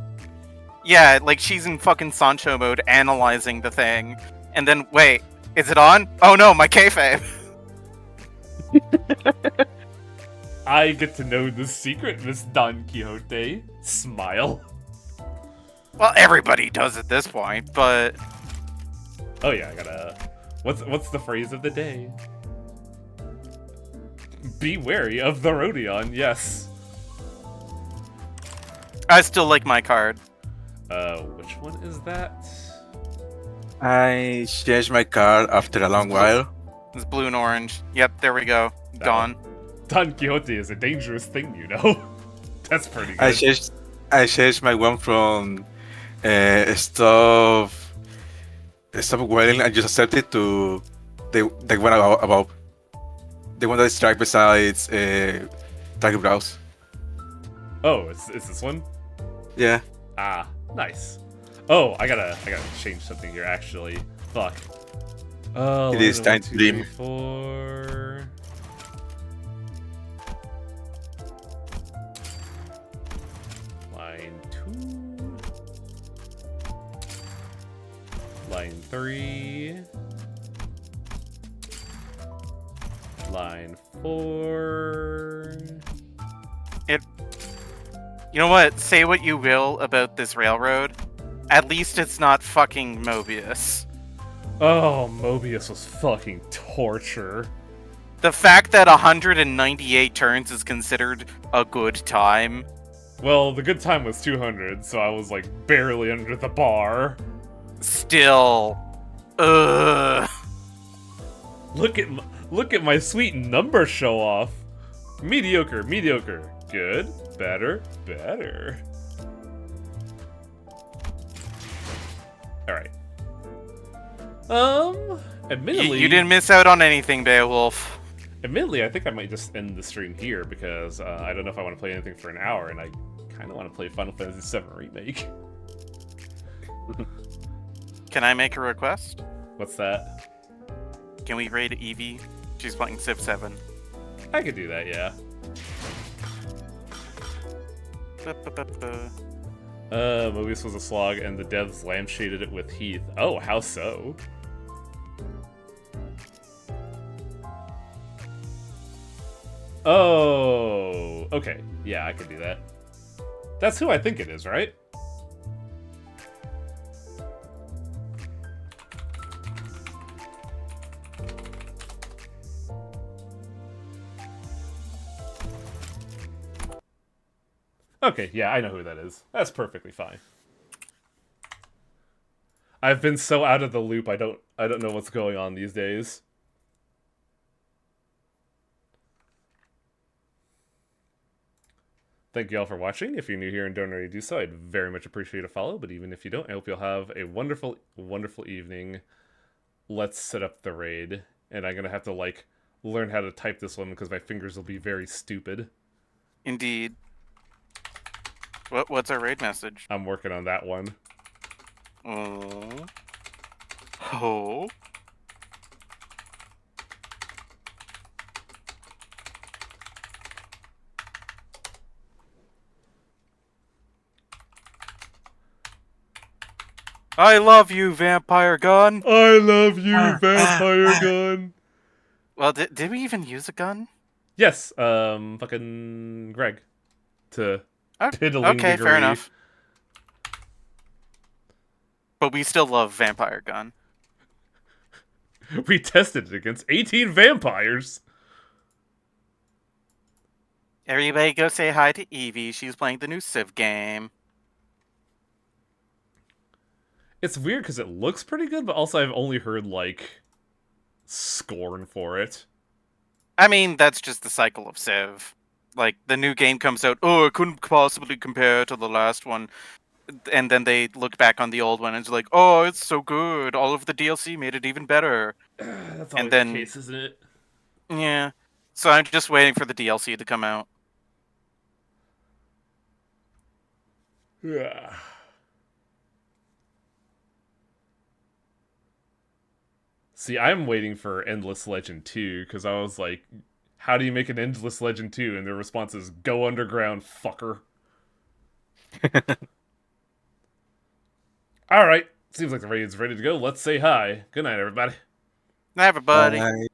yeah, like she's in fucking Sancho mode analyzing the thing. And then, wait, is it on? Oh no, my kayfabe. I get to know the secret, Miss Don Quixote. Smile. Well, everybody does at this point, but... Oh yeah, I gotta... What's the phrase of the day? Be wary of the Rodion, yes. I still like my card. Which one is that? I changed my card after a long while. It's blue and orange. Yep, there we go. That Gone. Don Quixote is a dangerous thing, you know? That's pretty good. I changed my one from stop wailing and just accept it to the one about the one that is tracked besides target browse. Oh, it's this one? Yeah. Ah, nice. Oh, I gotta change something here, actually. Fuck. It is time to dream. 4. Line 2. Line 3. Line 4. You know what? Say what you will about this railroad. At least it's not fucking Mobius. Oh, Mobius was fucking torture. The fact that 198 turns is considered a good time. Well, the good time was 200, so I was like barely under the bar. Still. Ugh. Look at my sweet number show off. Mediocre, mediocre. Good, better, better. Alright. Admittedly... You didn't miss out on anything, Beowulf. Admittedly, I think I might just end the stream here because I don't know if I want to play anything for an hour, and I kind of want to play Final Fantasy VII Remake. Can I make a request? What's that? Can we raid Evie? She's playing Civ 7. I could do that, yeah. Mobius was a slog, and the devs lampshaded it with Heath. Oh, how so? Oh, okay. Yeah, I could do that. That's who I think it is, right? Okay, yeah, I know who that is. That's perfectly fine. I've been so out of the loop, I don't know what's going on these days. Thank you all for watching. If you're new here and don't already do so, I'd very much appreciate a follow, but even if you don't, I hope you'll have a wonderful, wonderful evening. Let's set up the raid, and I'm gonna have to, like, learn how to type this one because my fingers will be very stupid. Indeed. What's our raid message? I'm working on that one. Oh. Oh. I love you, vampire gun. I love you, vampire gun. Well, did we even use a gun? Yes, fucking Greg. To piddling okay, degree. fair enough. but we still love Vampire Gun. We tested it against 18 vampires. Everybody go say hi to Evie. She's playing the new Civ game. It's weird because it looks pretty good, but also I've only heard, like, scorn for it. I mean, that's just the cycle of Civ. Like, the new game comes out, oh, it couldn't possibly compare to the last one. And then they look back on the old one and it's like, oh, it's so good. All of the DLC made it even better. That's always And then, the case, isn't it? yeah. So I'm just waiting for the DLC to come out. Yeah. See, I'm waiting for Endless Legend 2, because I was like, how do you make an Endless Legend 2? And their response is, go underground, fucker. Alright, seems like the raid's ready to go. Let's say hi. Good night, everybody. Everybody. Bye.